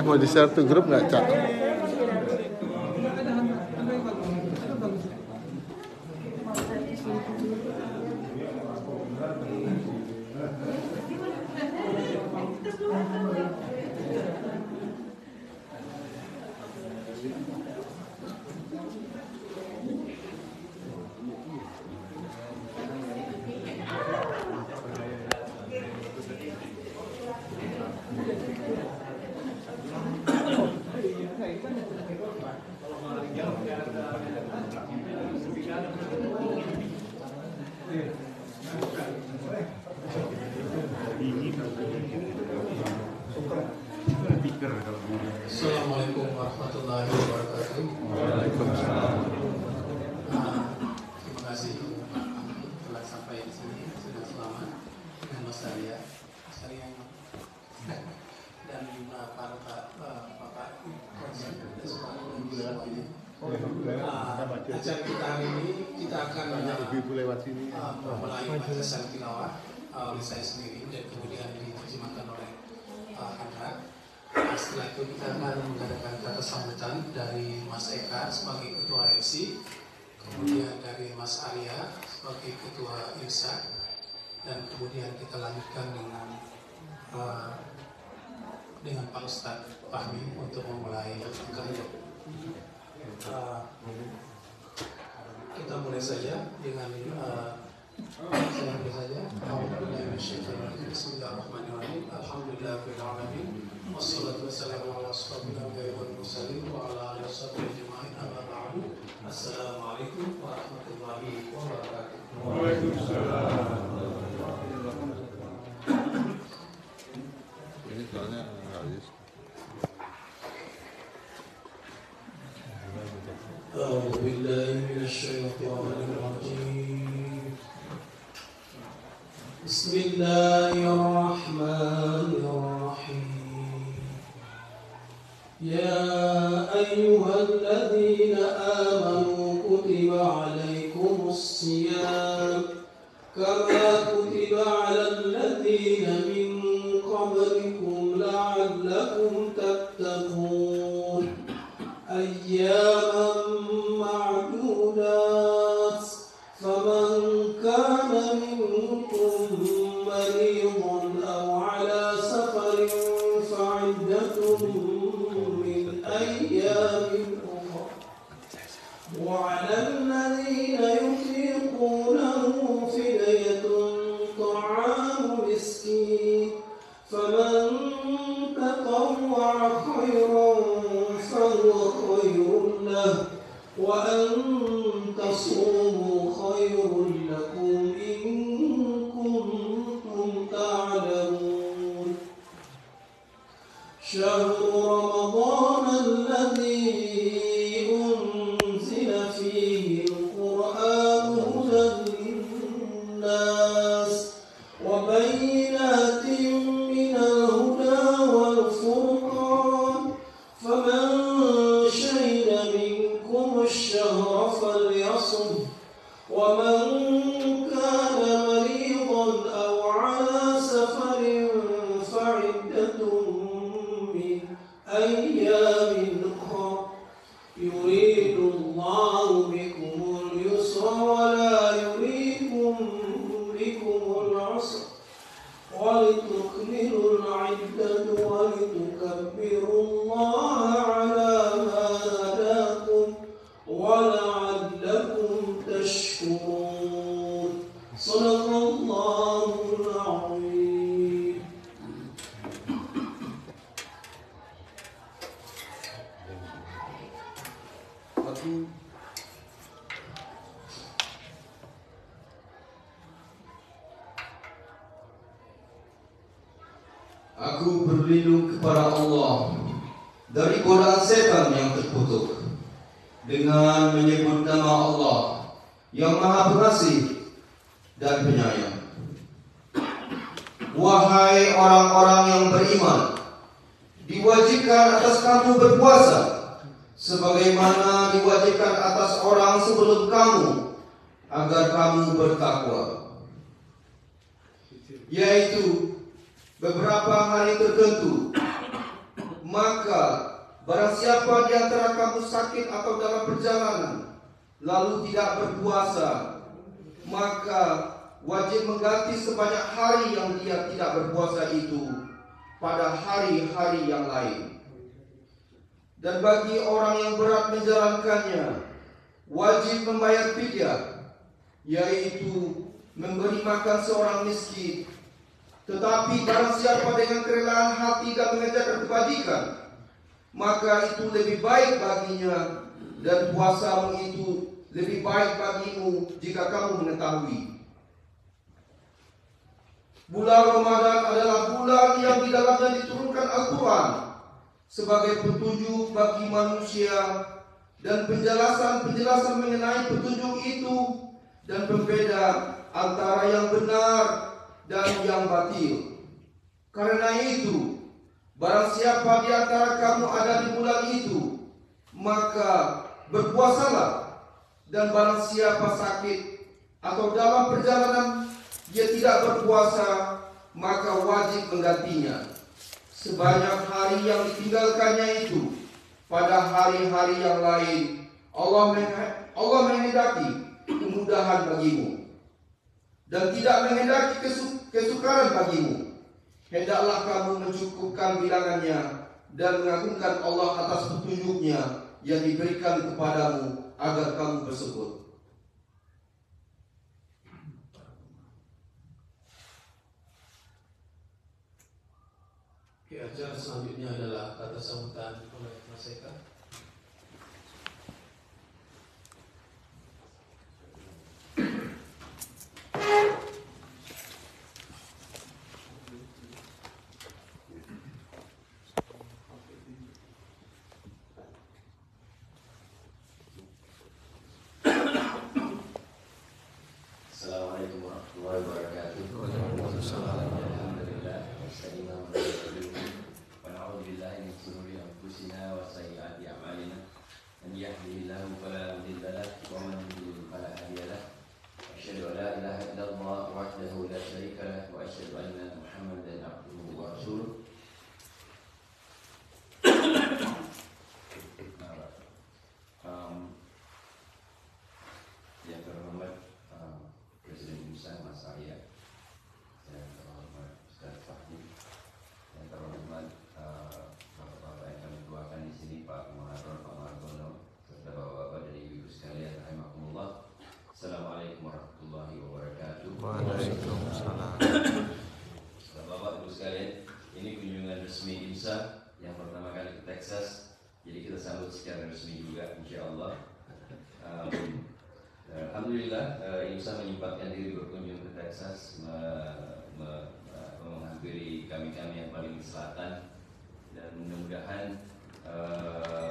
Mau di-share tuh grup nggak, Cak? Assalamualaikum warahmatullahi wabarakatuh. Waalaikumsalam. Terima kasih telah sampai di sini sudah selamat dengan Mas Arya dan para bapak semuanya. Acara kita hari ini kita akan memulai bacaan tilawah oleh saya sendiri dan kemudian diterjemahkan oleh Hendra. Setelah itu kita akan mengadakan kata sambutan dari Mas Eka sebagai Ketua MC, kemudian dari Mas Arya sebagai Ketua IMSA, dan kemudian kita lanjutkan dengan Pak Ustadz Fahmi untuk memulai kerja. Kita mulai saja dengan Bismillahirrahmanirrahim. Alhamdulillahirrahmanirrahim. Wassalatu wassalamu ala ashrafil anbiya'i wal mursalin wa ala alihi washabbihi ajma'in. Amma ba'du. Assalamualaikum warahmatullahi wabarakatuh. Waalaikumsalam. Ini soalnya habis. A'udzu billahi minasyaitonir rajim. Bismillahirrahmanirrahim. Ya ayyuhalladzina amanu kutiba alaikumus siyam kama kutiba alal ladzina min qablikum la'allakum tattaqun. Ayyaman ma'dudat. Faman kana minkum maridan aw ala safarin fa'iddatun أيام أخرى وعلى الذين يطيقونه فدية طعام مسكين فمن تطوع خيرا فهو خير له وأن تصوموا خير لكم إن كنتم تعلمون. شهر رمضان الذي أنزل فيه القرآن هدى للناس وبينات من الهدى والفرقان فمن شهد منكم الشهر فليصم ومن كان مريضا أو على سفر فعدة أيام أخرى يريد الله بكم اليسر ولا يريد بكم العسر ولتكملوا العدة ولتكبروا الله على ما هداكم ولعلكم تشكرون. صدق الله العظيم. Aku berlindung kepada Allah dari godaan setan yang terkutuk dengan menyebut nama Allah yang Maha Pengasih dan Penyayang. Wahai orang-orang yang beriman, diwajibkan atas kamu berpuasa sebagaimana diwajibkan atas orang sebelum kamu, agar kamu bertakwa, yaitu beberapa hari tertentu. Maka barang siapa di antara kamu sakit atau dalam perjalanan, lalu tidak berpuasa, maka wajib mengganti sebanyak hari yang dia tidak berpuasa itu pada hari-hari yang lain. Dan bagi orang yang berat menjalankannya, wajib membayar fidyah, yaitu memberi makan seorang miskin. Tetapi barang siapa dengan kerelaan hati dan mengerjakan kebajikan, maka itu lebih baik baginya, dan puasamu itu lebih baik bagimu jika kamu mengetahui. Bulan Ramadan adalah bulan yang di dalamnya diturunkan Al-Quran sebagai petunjuk bagi manusia, dan penjelasan-penjelasan mengenai petunjuk itu dan pembeda antara yang benar dan yang batil. Karena itu, barang siapa di antara kamu ada di bulan itu, maka berpuasalah. Dan barang siapa sakit atau dalam perjalanan dia tidak berpuasa, maka wajib menggantinya sebanyak hari yang ditinggalkannya itu pada hari-hari yang lain. Allah menghendaki kemudahan bagimu dan tidak menghendaki kesukaran bagimu. Hendaklah kamu mencukupkan bilangannya dan mengagungkan Allah atas petunjuknya yang diberikan kepadamu agar kamu bersyukur. Acara selanjutnya adalah kata sambutan oleh Mas Eka. Assalamualaikum warahmatullahi wabarakatuh. Alhamdulillah. ونعوذ بالله من شرور أنفسنا وسيئات أعمالنا من يهده الله فلا مضل له ومن يضلل فلا هادي له أشهد أن لا إله إلا الله وحده لا شريك له وأشهد أن محمدا عبده ورسوله. Yang terhormat Presiden Musa Mas Arya, yang terhormat Ustaz Fahmi, yang terhormat bapak-bapak yang kami tuakan di sini, Pak Muharram, Pak Margono, serta bapak-bapak dan ibu sekalian, rahimakumullah. Assalamualaikum warahmatullahi wabarakatuh. Waalaikumsalam. Bapak ibu sekalian, ini kunjungan resmi IMSA yang pertama kali ke Texas, jadi kita sambut secara resmi juga, insya Allah. Alhamdulillah, IMSA menyempatkan diri berkunjung ke Texas, menghampiri kami-kami yang paling di selatan, dan mudah-mudahan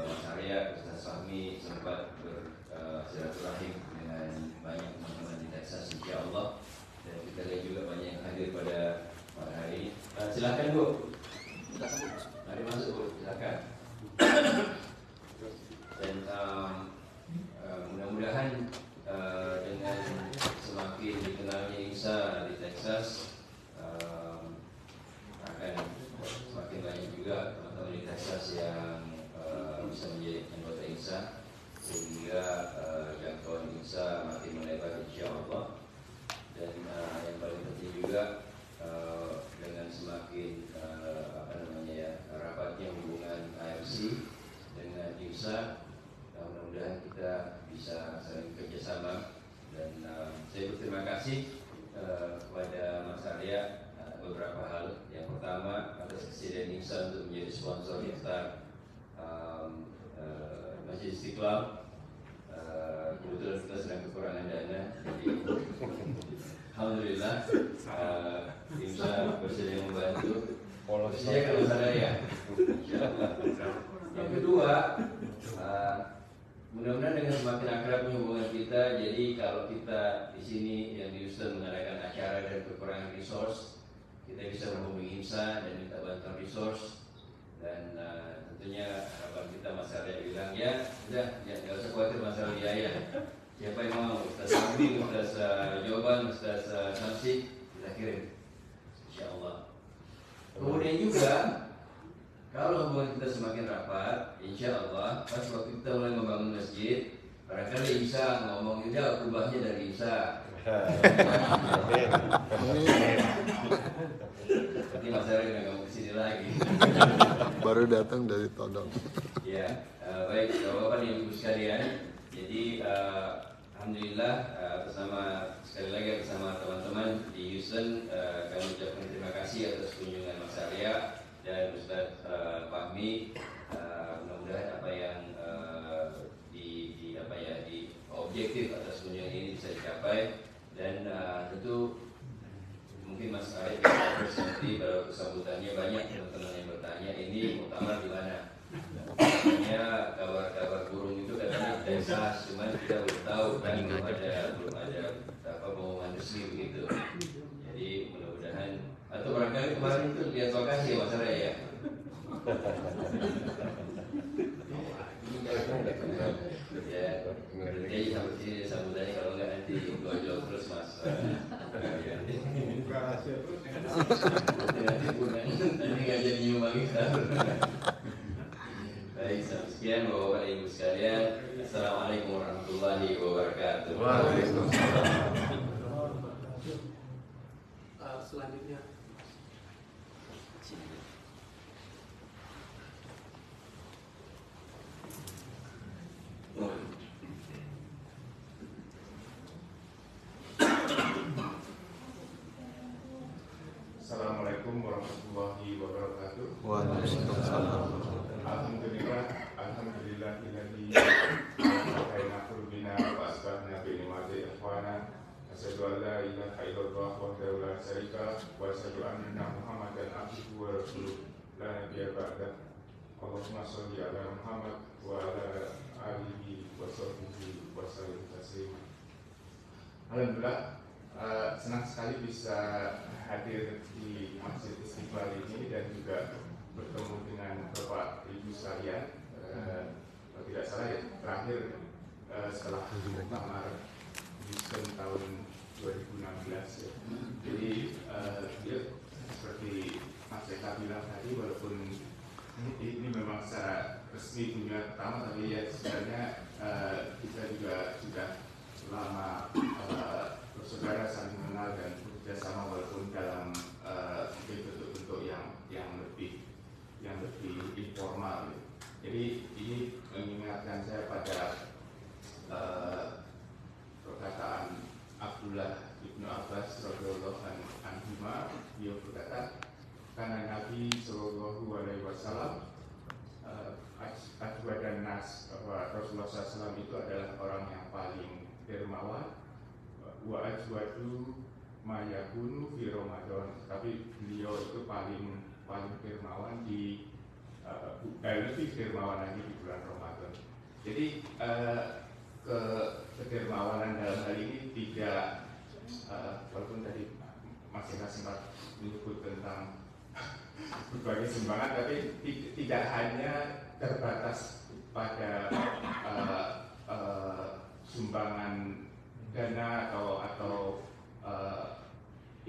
Mas Arya, Ustaz Fahmi sempat bersilaturahim dengan banyak teman-teman di Texas, insya Allah. Dan kita lihat juga banyak yang hadir pada hari ini. Silakan Bu, mari masuk Bu, silakan. Dan mudah-mudahan dengan semakin dikenalnya IMSA di Texas, akan semakin banyak juga teman-teman di Texas yang bisa menjadi anggota IMSA, sehingga jangkauan IMSA makin melebar insya Allah. Dan yang paling penting juga dengan semakin rapatnya hubungan AFC dengan IMSA, mudah-mudahan kita bisa saling kerjasama. Dan saya berterima kasih kepada Mas Arya beberapa hal. Yang pertama, atas kesediaan IMSA untuk menjadi sponsor iftar Masjid Istiqlal. Kebetulan kita sedang kekurangan dana, jadi alhamdulillah IMSA bersedia membantu. Saya kalau sadar ya. Yang kedua, mudah-mudahan dengan semakin akrabnya hubungan kita, jadi kalau kita di sini yang di Houston mengadakan acara dan kekurangan resource, kita bisa menghubungi IMSA dan minta bantuan resource. Dan tentunya tentunya harapan kita masalah bilang ya udah nggak usah khawatir masalah biaya. Siapa yang mau, Ustaz Sabri, Ustaz Jawaban, Ustaz Samsi, kita kirim, insya Allah. Kemudian juga kalau hubungan kita semakin rapat, insya Allah pas waktu kita mulai membangun masjid, barangkali Isa ngomong juga berubahnya dari Isa. Nanti masalah nggak kamu kesini lagi. Baru datang dari Todong. Ya, baik, Bapak dan Ibu sekalian. Jadi alhamdulillah atas nama sekali lagi atas nama teman-teman di Houston kami ucapkan terima kasih atas kunjungan Mas Arya dan Ustaz Fahmi. Mudah-mudahan apa yang di objektif atas kunjungan ini bisa dicapai dan tentu mungkin Mas Arya terus nanti pada kesambutannya banyak teman-teman yang bertanya ini muktamar di mana. Katanya kabar-kabar burung itu katanya desa, cuman kita belum tahu kan belum ada pengumuman resmi begitu. Jadi mudah-mudahan atau barangkali kemarin itu lihat lokasi Mas Arya ya. Ya, jadi sampai sini sambutannya kalau nggak nanti gojol terus Mas. Nanti nggak jadi nyumbang iftar. Baik, sekian Bapak dan Ibu sekalian. Assalamualaikum warahmatullahi wabarakatuh. Waalaikumsalam. Selanjutnya Assalamualaikum warahmatullahi wabarakatuh. Waalaikumsalam. Alhamdulillahilladzi ahyana qulubana wa asbahna bi ni'mati ikhwana. Asyhadu an la ilaha illallah wahdahu la syarika lahu wa asyhadu anna Muhammadan abduhu wa rasuluh la nabiyya ba'dah. Allahumma shalli ala Muhammad wa ala alihi wa sahbihi wa sallim taslima. Alhamdulillah, senang sekali bisa hadir di Masjid Istiqlal ini dan juga bertemu dengan Bapak Ibu sekalian. Kalau tidak salah ya, terakhir setelah muktamar Houston tahun 2016 ya. Jadi ya, seperti Mas Eka bilang tadi, walaupun ini memang secara resmi kunjungan pertama, tapi ya sebenarnya kita juga sudah lama bersaudara, saling mengenal dan bekerja sama walaupun dalam mungkin bentuk-bentuk yang lebih informal. Jadi ini mengingatkan saya pada perkataan Abdullah ibnu Abbas radhiyallahu anhu. Dia berkata, karena Nabi Shallallahu Alaihi Wasallam dan nas bahwa Rasulullah SAW itu adalah orang yang paling dermawan, wa ajwadu mayakunu fi Ramadan, tapi beliau itu paling dermawan di lebih dermawan lagi di bulan Ramadan. Jadi kedermawanan dalam hal ini tidak walaupun tadi Mas Eka sempat menyebut tentang berbagai sumbangan, tapi tidak hanya terbatas pada sumbangan dana atau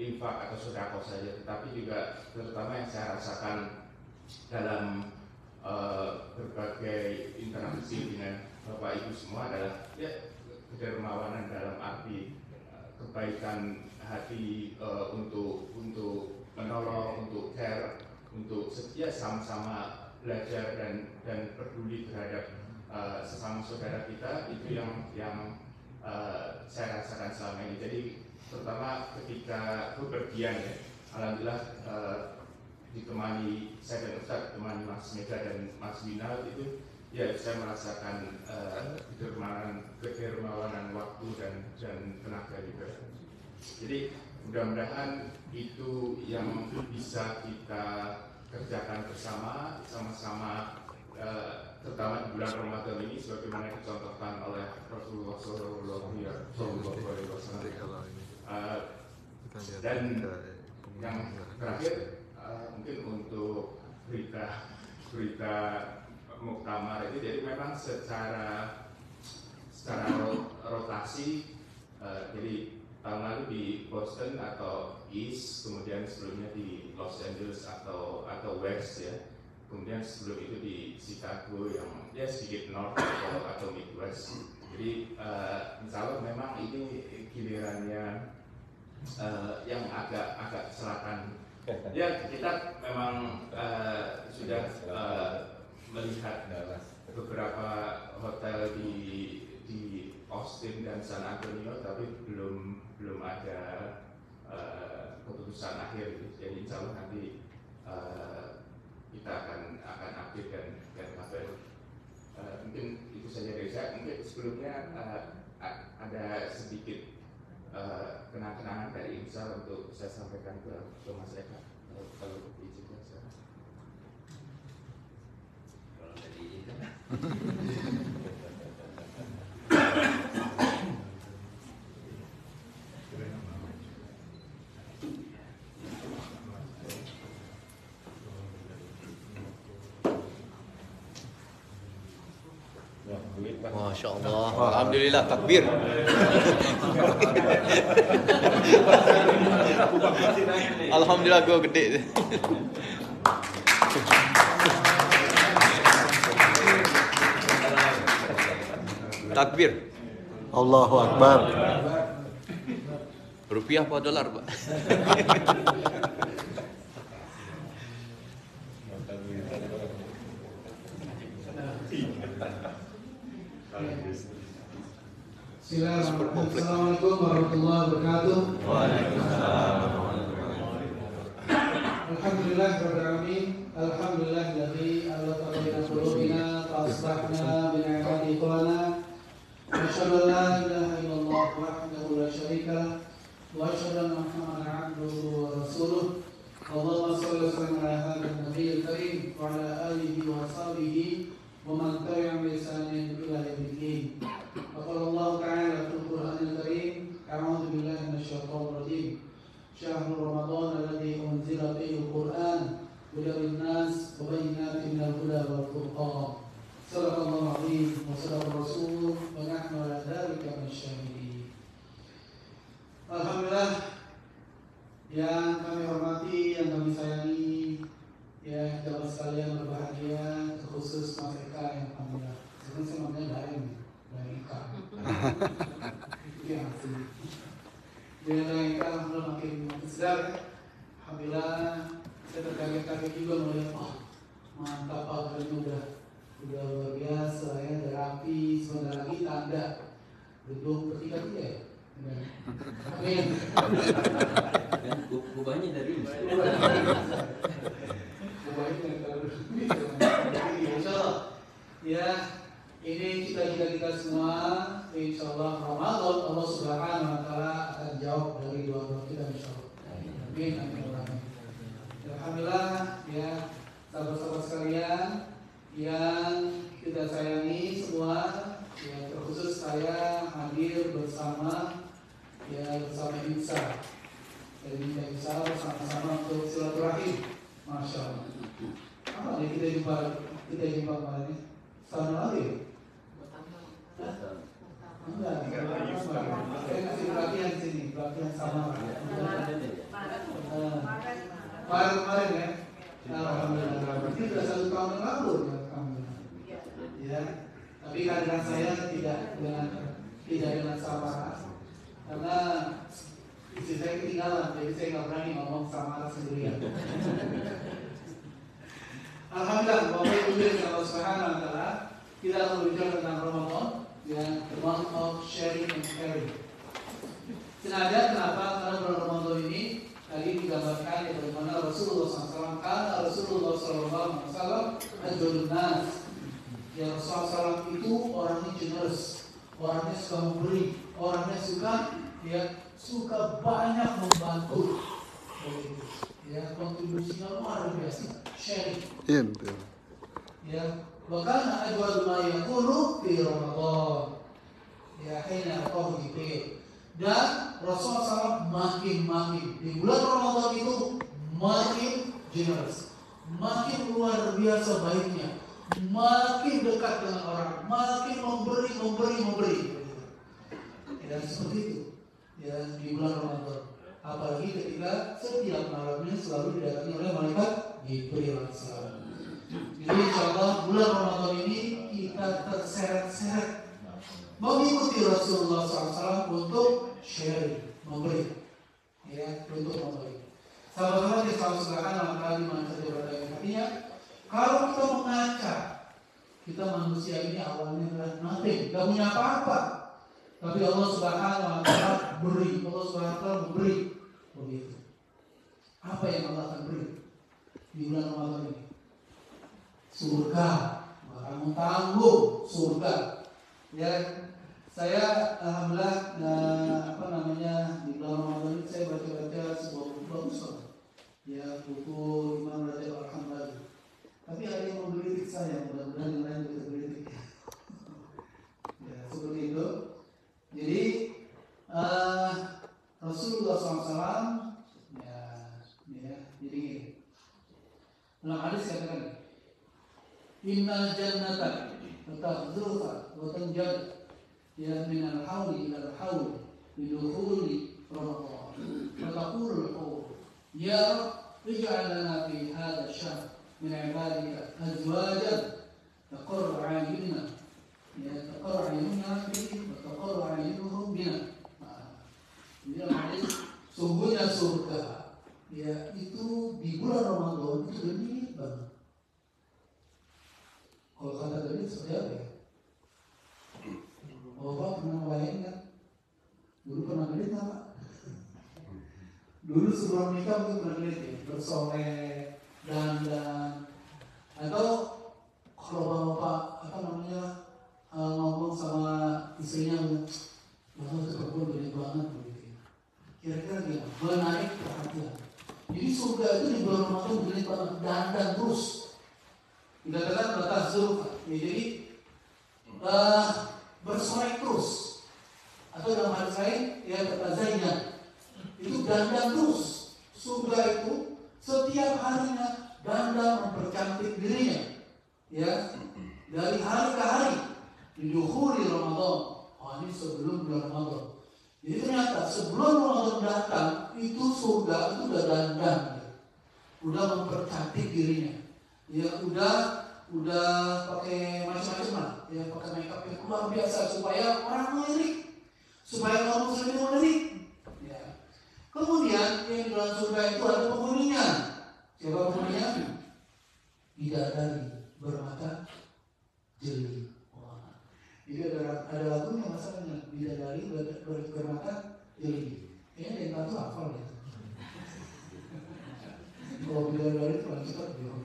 infak atau sedekah saja, tetapi juga terutama yang saya rasakan dalam berbagai interaksi dengan Bapak Ibu semua adalah ya kedermawanan dalam arti kebaikan hati untuk menolong, untuk care, untuk setia sama-sama belajar dan peduli terhadap sesama saudara kita. Itu yang saya rasakan selama ini. Jadi terutama ketika bepergian ya, alhamdulillah ditemani saya dan Ustaz, ditemani Mas Mega dan Mas Winal, itu ya saya merasakan kedermawanan waktu dan tenaga juga. Jadi mudah-mudahan itu yang bisa kita kerjakan bersama, sama-sama, terutama di bulan Ramadan ini, sebagaimana dicontohkan oleh Rasulullah SAW. Dan yang terakhir, mungkin untuk berita muktamar itu, jadi memang secara rotasi, jadi tahun lalu di Boston atau East, kemudian sebelumnya di Los Angeles atau West ya, kemudian sebelum itu di Chicago yang ya sedikit North atau Midwest. Jadi insya Allah memang ini gilirannya yang agak selatan. Ya kita memang sudah melihat beberapa hotel di Austin dan San Antonio, tapi belum ada keputusan akhir. Jadi insya Allah nanti kita akan update dan kabar. Mungkin itu saja dari saya. Mungkin sebelumnya ada sedikit kenang-kenangan dari Imsal untuk saya sampaikan ke Mas Eka, kalau diizinkan saya. Kalau nggak diizinkan. Masya Allah, alhamdulillah, takbir. Alhamdulillah, gue gede. Takbir. Allahu Akbar. Rupiah apa dolar, Pak? Bismillahirrahmanirrahim. Assalamualaikum warahmatullahi wabarakatuh. Alhamdulillahirabbil alamin. Alhamdulillahilladzi allata baina qulubina fa asbahna bi ni'matihi ikhwana. Asyhadu an la ilaha illallah wahdahu la syarika lah wa asyhadu anna Muhammadan abduhu wa rasuluh. Allahumma shalli wa sallim ala hadzal nabiyil karim wa ala alihi wa sahbihi wa man tabi'ahum bi ihsanin ila yaumil din. وقال الله تعالى في القرآن الكريم أعوذ بالله من الشيطان الرجيم شهر رمضان الذي أنزل فيه القرآن هدى للناس وبينات من الهدى والفرقان صدق الله العظيم وصدق الرسول ونحن على ذلك من الشاهدين. Alhamdulillah, yang kami hormati, yang kami sayangi, ya jamaah sekalian berbahagia, terkhusus Mas Eka yang alhamdulillah. Sebenarnya saya namanya Daeng. Dari Ika, itu yang asli. Dari Ika, alhamdulillah makin sedar. Alhamdulillah, saya terkaget-kaget juga melihat, mantap pagarnya udah luar biasa ya, ada rapi, sebentar lagi tanda gedung bertiga-tiga ya. Amin. Dan kubahnya dari ini. Kubahnya dari Insya Allah. Ya. Ini cita-cita kita semua, insya Allah Ramadan Allah Subhanahu Wa Taala akan jawab dari doa-doa kita insya Allah. Amin, amin, amin. Alhamdulillah ya sahabat-sahabat sekalian yang kita sayangi semua, ya terkhusus saya hadir bersama Imsa. Jadi minta Imsa bersama-sama untuk silaturahim, masya Allah. Apa nih kita jumpa kemarin ini? Tahun lalu ya? Enggak, saya kasih pelatihan sini, pelatihan sama. Kemarin ya? Alhamdulillah. Berarti sudah 1 tahun yang lalu ya, alhamdulillah. Ya, tapi kehadiran saya tidak dengan samaran, karena istri saya ketinggalan, jadi saya nggak berani ngomong samaran sendirian. Alhamdulillah, Bapak Ibu dari Allah Subhanahu Wa Taala, kita akan berbicara tentang Ramadan, ya, the month of sharing and caring. Senada kenapa? Karena bulan Ramadan ini tadi digambarkan ya bagaimana Rasulullah SAW, karena Rasulullah SAW ajrun nas. Ya Rasulullah SAW itu orangnya generous, orangnya suka memberi, orangnya suka banyak membantu. Ya kontribusinya luar biasa, sharing. Itu. Ya, bahkan ajwadu ma yakunu fi Ramadan. Ya, hina atahu dikir. Dan Rasulullah SAW makin di bulan Ramadan itu makin generous, makin luar biasa baiknya, makin dekat dengan orang, makin memberi. Ya seperti itu. Ya di bulan Ramadan. Apalagi ketika setiap malamnya selalu didatangi oleh malaikat Jibril alaihissalam. Jadi insyaallah bulan Ramadan ini kita terseret-seret mengikuti Rasulullah SAW untuk sharing, memberi, ya, untuk memberi. Sahabat-sahabat yang selalu silakan langkah di mana saja berada di hatinya. Kalau kita mengaca, kita manusia ini awalnya adalah nothing, gak punya apa-apa. Tapi Allah Subhanahu wa Ta'ala beri, Allah Subhanahu wa Ta'ala memberi. Begitu. Apa yang Allah akan beri di bulan Ramadan ini? Surga, barang tanggung surga. Ya, saya alhamdulillah di bulan Ramadan ini saya baca sebuah buku bagus banget. Ya, buku Imam Rajab Al-Hambali. Tapi ada yang menggelitik saya, mudah-mudahan yang lain bisa menggelitik. Ya, seperti itu. Jadi Rasulullah SAW jadi gini. Dalam hadis katakan, Innal jannata tatazurfa wa tanjad ya min al-hawli ila al-hawli bidukhuli Ramadan. Fataqulu al-hawli ya ij'al lana fi hadha ash-shahr min ibadika azwajan taqarru a'yunna taqarru a'yunna bihi wa taqarru a'yunuhum bina. Ini hadis sungguhnya surga ya itu di bulan Ramadan itu genit banget. Kalau kata tadi seperti apa ya? Bapak pernah bayangin kan? Dulu pernah genit apa? Dulu sebelum nikah mungkin pernah genit ya? Bersolek, dandan. Atau kalau bapak ngomong sama istrinya, bapak itu perempuan genit banget begitu. Kira-kira gimana? Menarik perhatian. Jadi surga itu di bulan Ramadan genit banget, dandan terus. Dikatakan batas zurfa, ya, jadi bersolek terus. Atau dalam hadis lain, ya bertazayyan. Itu dandan terus. Surga itu setiap harinya dandan mempercantik dirinya. Ya, dari hari ke hari. Didukhuli Ramadan. Oh, ini sebelum bulan Ramadan. Jadi ternyata sebelum Ramadan datang, itu surga itu udah dandan. Ya. Udah mempercantik dirinya. Ya udah pakai macam-macam lah, ya pakai makeup yang luar biasa supaya orang melirik, supaya kaum muslimin melirik. Ya. Kemudian yang di dalam surga itu ada penghuninya. Siapa penghuninya? Bidadari bermata jeli. Wah. Jadi ada lagunya masalahnya bidadari bermata jeli. Kayaknya yang tahu hafal ya. Kalau bidadari itu paling cepat dia.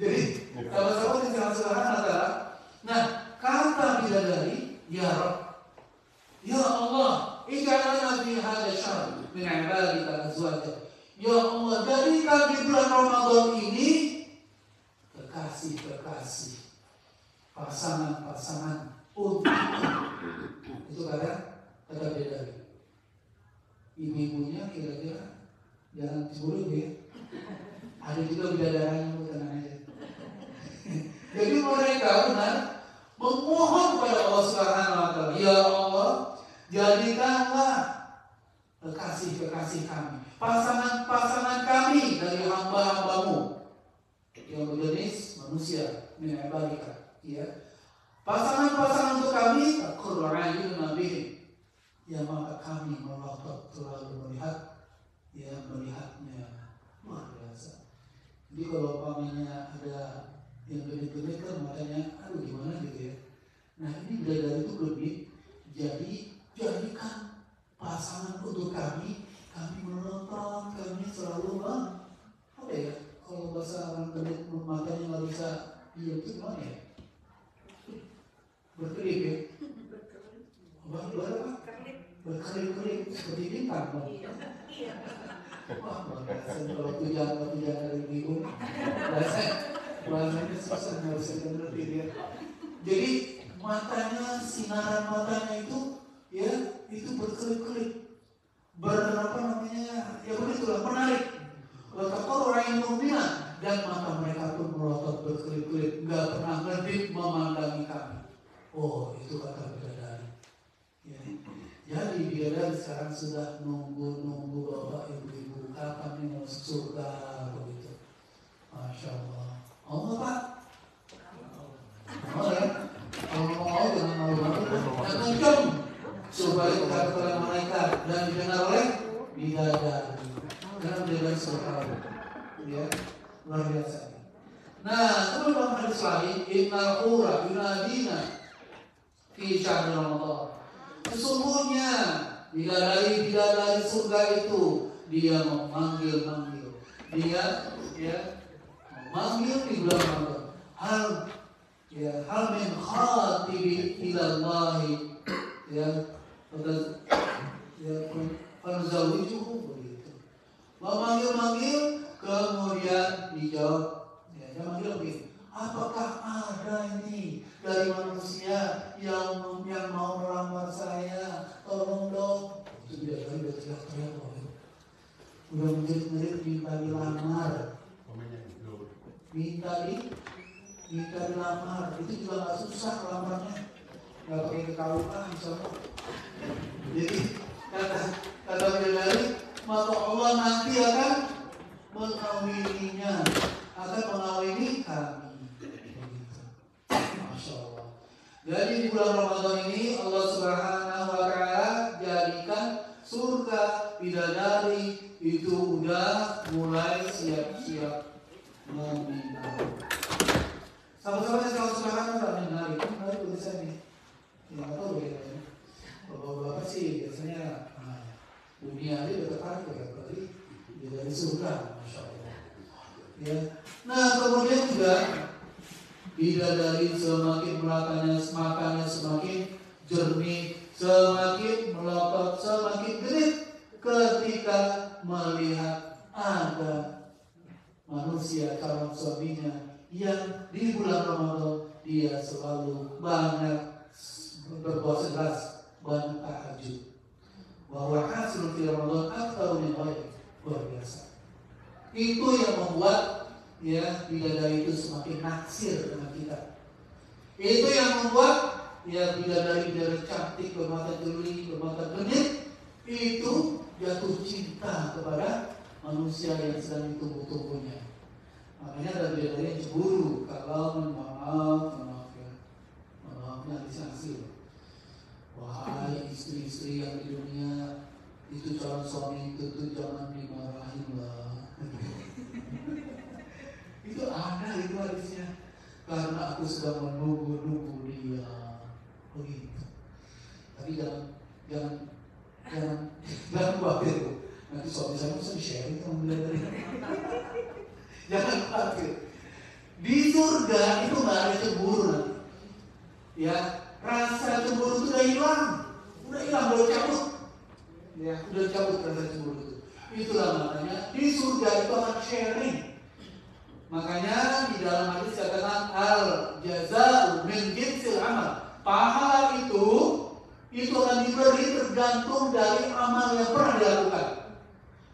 Jadi, sahabat-sahabat yang sangat sederhana adalah, nah, kata bidadari, ya Rabb, ya Allah, ij'alna fi hadha syahr min ibadika azwaja. Ya Allah, jadikan di bulan Ramadan ini kekasih-kekasih, pasangan-pasangan untuk itu kata bidadari. Ibu-ibunya kira-kira jangan cemburu ya. Ada juga bidadari yang tenang aja. Jadi mereka benar memohon kepada Allah Subhanahu wa Ta'ala, ya Allah, jadikanlah kekasih-kekasih kami, pasangan-pasangan kami dari hamba-hambamu yang berjenis manusia, min ibadika, ya. Pasangan-pasangan untuk kami, taqurru a'yununa bihim, ya maka kami melotot selalu melihatnya luar biasa. Jadi kalau umpamanya ada yang genit-genit kan matanya, aduh gimana gitu ya. Nah ini bidadari itu genit, jadi jadikan pasangan untuk kami menonton, kami selalu apa ya? Kalau bahasa orang genit matanya nggak bisa diam itu gimana ya? Berkelip ya? Berkelip seperti bintang. Wah, kalau tujuan dari minggu, bahasanya susah, nggak bisa ngerti dia. Jadi matanya, sinaran matanya itu, ya itu berkelip-kelip, ya begitulah menarik. Kalau orang yang dan mata mereka pun melotot berkelip-kelip, nggak pernah ngedip memandangi kami. Oh, itu kata bidadari. Ya. Jadi bidadari sekarang sudah nunggu bapak ibu-ibu kapan nih masuk surga begitu. Masya Allah. Allah Pak. Oh ya. Kalau mau jangan malu-malu dan kencang supaya dikatakan mereka dan didengar oleh bidadari. Karena bidadari surga. Ya, luar biasa. Nah, kemudian dalam hadis lain, Innal qura yunadina fi syahr Ramadan. Sesungguhnya bidadari surga itu dia memanggil-manggil. Dia memanggil di bulan Ramadan. Hal min khatibi ilallahi fanzawijuhu begitu. Memanggil-manggil kemudian dijawab. Dia manggil begini. Apakah ada ini dari manusia yang mau melamar saya? Tolong dong. Itu dia tadi udah teriak-teriak. Udah menjerit-jerit minta dilamar. Minta dilamar. Itu juga nggak susah lamarnya. Nggak pakai kekauan misalnya. Jadi kata bidadari, maka Allah nanti akan mengawininya, akan mengawini kami. Masya Allah. Jadi di bulan Ramadan ini Allah Subhanahu Wa Taala jadikan surga bidadari itu udah mulai siap-siap meminta. Sama-sama kalau Subhanahu Wa Taala menarik tulisannya. Yang tahu bedanya. Bapak-bapak sih biasanya dunia ini tertarik berarti dari surga, Masya Allah. Ya. Nah kemudian juga bidadari semakin makannya semakin jernih, semakin melotot, semakin gelit ketika melihat ada manusia calon suaminya yang di bulan Ramadan dia selalu banyak berpuasa keras, banyak tahajud. Bahwa hasil di Ramadan atau yang baik luar biasa. Itu yang membuat bidadari itu semakin naksir dengan kita. Itu yang membuat bidadari cantik, bermata jeli, bermata genit itu jatuh cinta kepada manusia yang sedang ditunggu-tunggunya. Makanya ada bidadari yang cemburu kalau maafnya disanksi. Wahai istri-istri yang di dunia, itu calon suami itu jangan dimarahin lah. Itu ada itu hadisnya. Karena aku sedang menunggu dia. Begitu. Tapi jangan khawatir. Nanti suami saya bisa di-sharing sama bidadari. Jangan khawatir. Di surga itu nggak ada cemburu nanti. Ya. Rasa cemburu itu udah hilang, udah cabut. Ya, udah cabut rasa cemburu itu. Itulah makanya di surga itu akan sharing. Makanya di dalam hadis katakan al jazaa min jinsil amal. Pahala itu akan diberi tergantung dari amal yang pernah dilakukan.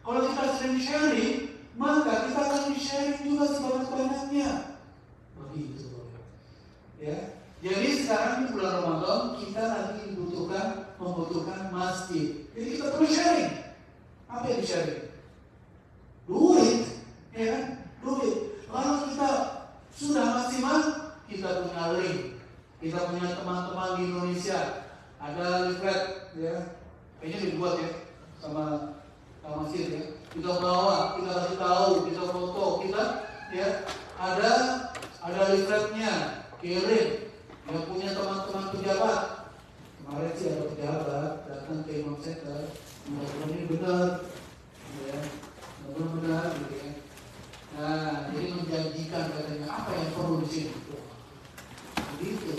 Kalau kita sering sharing, maka kita akan di-sharing juga sebanyak-banyaknya. Begitu. Ya. Jadi sekarang di bulan Ramadan kita lagi membutuhkan masjid. Jadi kita perlu sharing. Apa yang di-sharing? Duit, ya kan? Duit. Kalau kita sudah maksimal, kita punya link. Kita punya teman-teman di Indonesia. Ada leaflet, ya. Kayaknya dibuat ya sama masjid ya. Kita bawa, kita kasih tahu, kita foto, kita ada leafletnya, kirim. Yang punya teman-teman pejabat, kemarin sih ada pejabat datang ke Imam Center, mudah-mudahan ini benar, benar gitu ya. Nah, jadi menjanjikan katanya apa yang perlu di sini, begitu.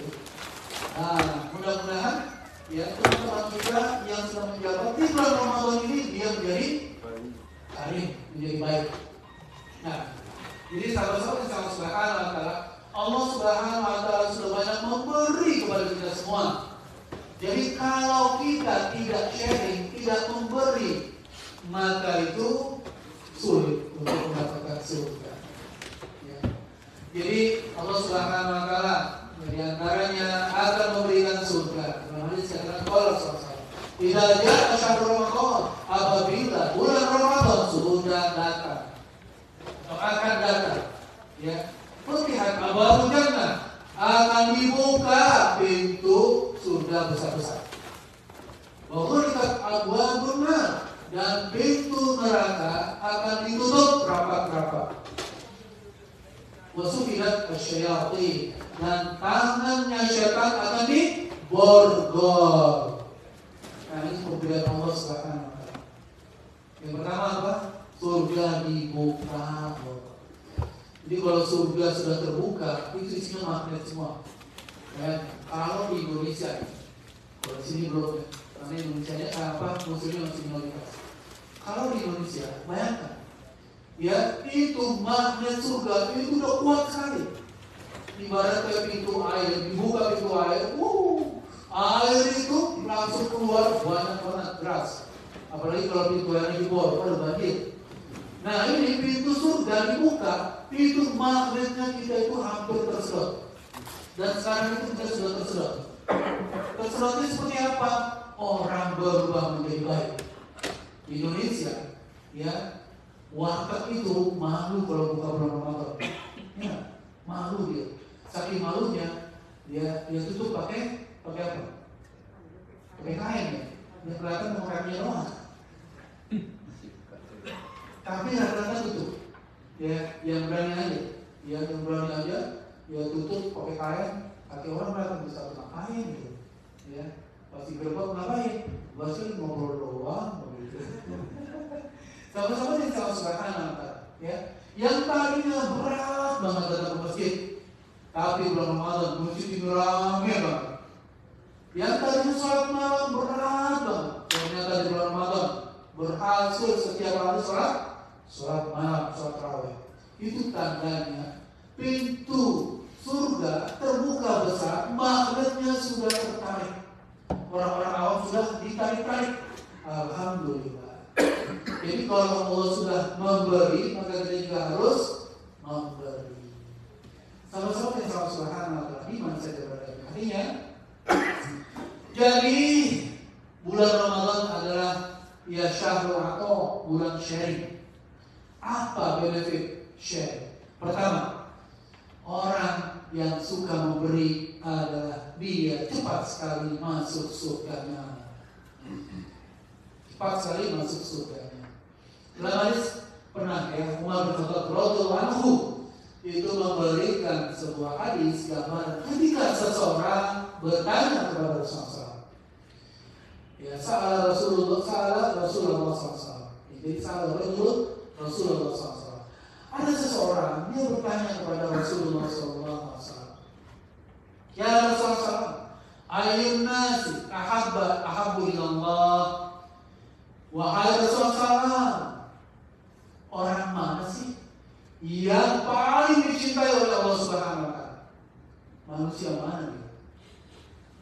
Nah, mudah-mudahan teman-teman kita yang sedang menjabat di bulan Ramadan ini dia menjadi karim, menjadi baik. Nah, jadi sahabat-sahabat yang Subhanahu wa Ta'ala, Allah Subhanahu wa Ta'ala sudah banyak memberi kepada kita semua. Jadi kalau kita tidak sharing, tidak memberi, maka itu sulit untuk mendapatkan surga. Jadi Allah Subhanahu wa taala di antaranya akan memberikan surga. Dalam hadis katakan qala sallallahu idza jaa syahrul ramadan, apabila bulan Ramadan sudah datang atau akan datang, ya, lihat abwabul jannah, akan dibuka pintu surga besar-besar. Wa ghulqat abwabun nar, dan pintu neraka akan ditutup rapat-rapat. Wasufilat asyayatin, dan tangannya syaitan akan diborgol. Nah, ini pemberian Allah Subhanahu wa taala. Yang pertama apa? Surga dibuka. Jadi kalau surga sudah terbuka, itu isinya magnet semua. Ya, kalau di Indonesia, kalau di sini belum ya. Karena Indonesia apa? Muslimnya masih minoritas. Kalau di Indonesia, bayangkan, ya, itu magnet surga itu udah kuat sekali. Ibarat kayak pintu air, dibuka pintu air, air itu langsung keluar banyak banget deras. Apalagi kalau pintu airnya jebol, ada banjir. Nah, ini pintu surga dibuka, itu magnetnya kita itu hampir tersedot. Dan sekarang itu kita sudah tersedot. Tersedotnya seperti apa? Orang berubah menjadi baik. Di Indonesia, ya, warteg itu malu kalau buka bulan Ramadan. Ya, malu dia. Saking malunya, dia tutup pakai apa? Pakai kain ya. Dia kelihatan mau kainnya doang. Tapi rata-rata tutup. Ya, yang berani aja. Ya, yang berani aja, ya tutup pakai kain. Kaki orang kelihatan bisa pakai kain gitu. Ya, pasti berbuat ngapain? Bahasa ngobrol doang. Sama-sama di sama Subhanahu, ya. Yang tadinya berat banget datang ke masjid, tapi bulan Ramadan masjid ini ramai banget. Yang tadinya sholat malam berat banget, ternyata di bulan Ramadan berhasil setiap hari sholat malam, sholat tarawih. Itu tandanya pintu surga terbuka besar, magnetnya sudah tertarik. Orang-orang awam sudah ditarik-tarik. Alhamdulillah. Jadi kalau Allah sudah memberi, maka kita juga harus memberi. Sama-sama yang sama Subhanahu wa taala, di mana saja berada. Artinya, jadi bulan Ramadan adalah ya syahrul atau bulan sharing. Apa benefit sharing? Pertama, orang yang suka memberi adalah dia cepat sekali masuk surganya. Cepat sekali masuk surganya. Dalam hadis pernah ya Umar bin Khattab radhiyallahu anhu itu memberikan sebuah hadis gambaran ketika seseorang bertanya kepada Rasulullah. Ya, Rasulullah SAW. Jadi Rasulullah SAW. Ada seseorang dia bertanya kepada Rasulullah SAW. Ya Rasulullah, ayyun nasi ahabbu ilallah. Wahai Rasulullah, orang mana sih yang paling dicintai oleh Allah Subhanahu wa taala? Manusia mana dia?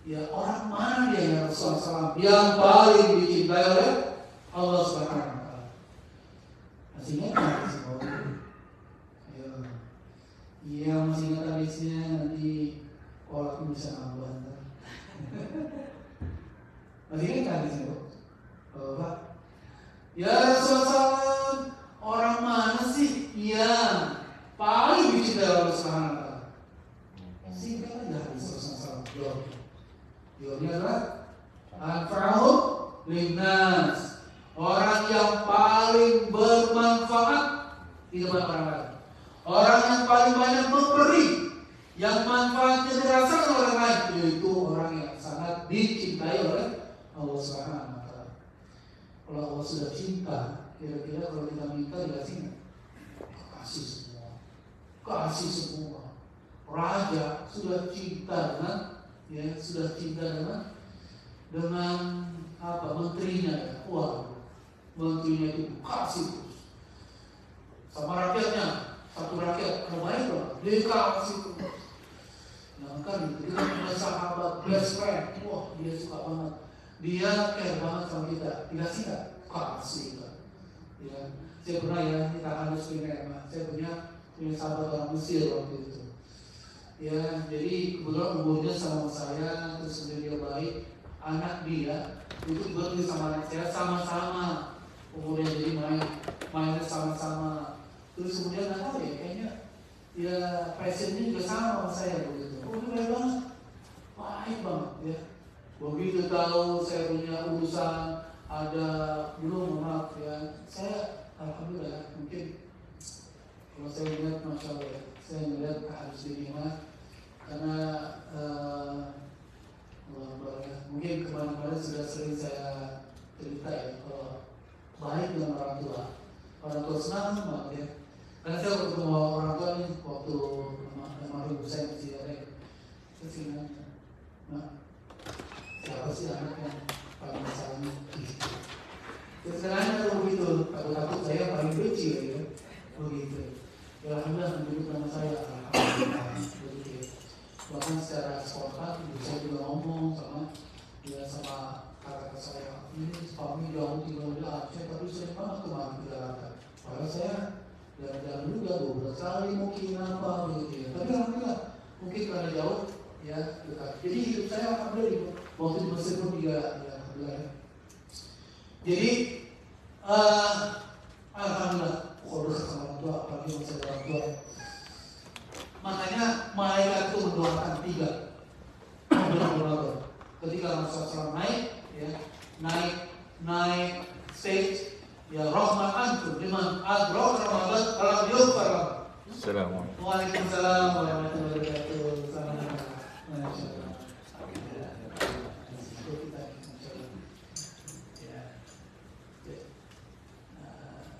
Ya, orang mana dia ya Rasulullah yang paling dicintai oleh Allah Subhanahu wa taala? Masih ingat semua? Ayo. Iya, masih ingat hadisnya, nanti kalau aku bisa nambah. Masih ingat hadisnya, Pak? Ya Rasulullah, orang mana sih yang paling dicintai Allah Subhanahu wa taala? Singkat aja hadis Rasulullah. Jawabnya adalah anfa'uhum linnas, orang yang paling bermanfaat di depan orang lain, orang yang paling banyak memberi, yang manfaatnya dirasakan oleh orang lain, yaitu orang yang sangat dicintai oleh Allah Subhanahu wa taala. Kalau Allah sudah cinta, kira-kira kalau kita minta dikasih nggak? Kasih semua. Raja sudah cinta dengan apa? Menterinya. Wah, menterinya itu kasih terus. Sama rakyatnya, satu rakyat terbaik loh, dia kasih terus. Nah kan dia punya sahabat best friend, wah dia suka banget. Dia care banget sama kita, dikasih nggak? Kasih kan? Ya, saya pernah ya kita harus punya saya punya sahabat orang Mesir waktu itu. Ya, jadi kebetulan umurnya sama saya, terus kemudian dia baik. Anak dia itu kebetulan sama anak saya sama-sama umurnya, jadi mainnya sama-sama. Terus kemudian nggak tahu ya, kayaknya ya passionnya juga sama saya begitu. Oh, itu baik banget, baik banget ya. Begitu tahu saya punya urusan ada belum, maaf ya, saya alhamdulillah mungkin kalau saya lihat masya Allah ya, saya melihat harus diterima karena mungkin kemarin-kemarin sudah sering saya cerita ya, kalau baik dengan orang tua senang banget ya. Karena saya ketemu orang tua ini waktu kemarin saya masih ada, saya sih nanya, nah, siapa sih anak yang paling masalahnya? Terus sekarang kalau begitu, takut saya paling benci ya, begitu. Ya alhamdulillah menyebut nama saya, alhamdulillah begitu. Bahkan secara spontan, saya juga ngomong sama kakak saya, ini kami jauh tinggal di Aceh, tapi sering banget kemarin ke Jakarta. Padahal saya jalan-jalan juga beberapa kali mungkin apa begitu ya. Tapi alhamdulillah mungkin karena jauh ya dekat. Jadi hidup saya alhamdulillah waktu di Mesir pun juga ya alhamdulillah. Jadi alhamdulillah kalau dekat sama orang tua, apalagi masih orang tua. Makanya malaikat itu mendoakan 3. Ketika Rasulullah naik, ya, naik stage, ya rahmat antum liman adrak Ramadan kalau yughfar. Assalamualaikum. Waalaikumsalam warahmatullahi wabarakatuh.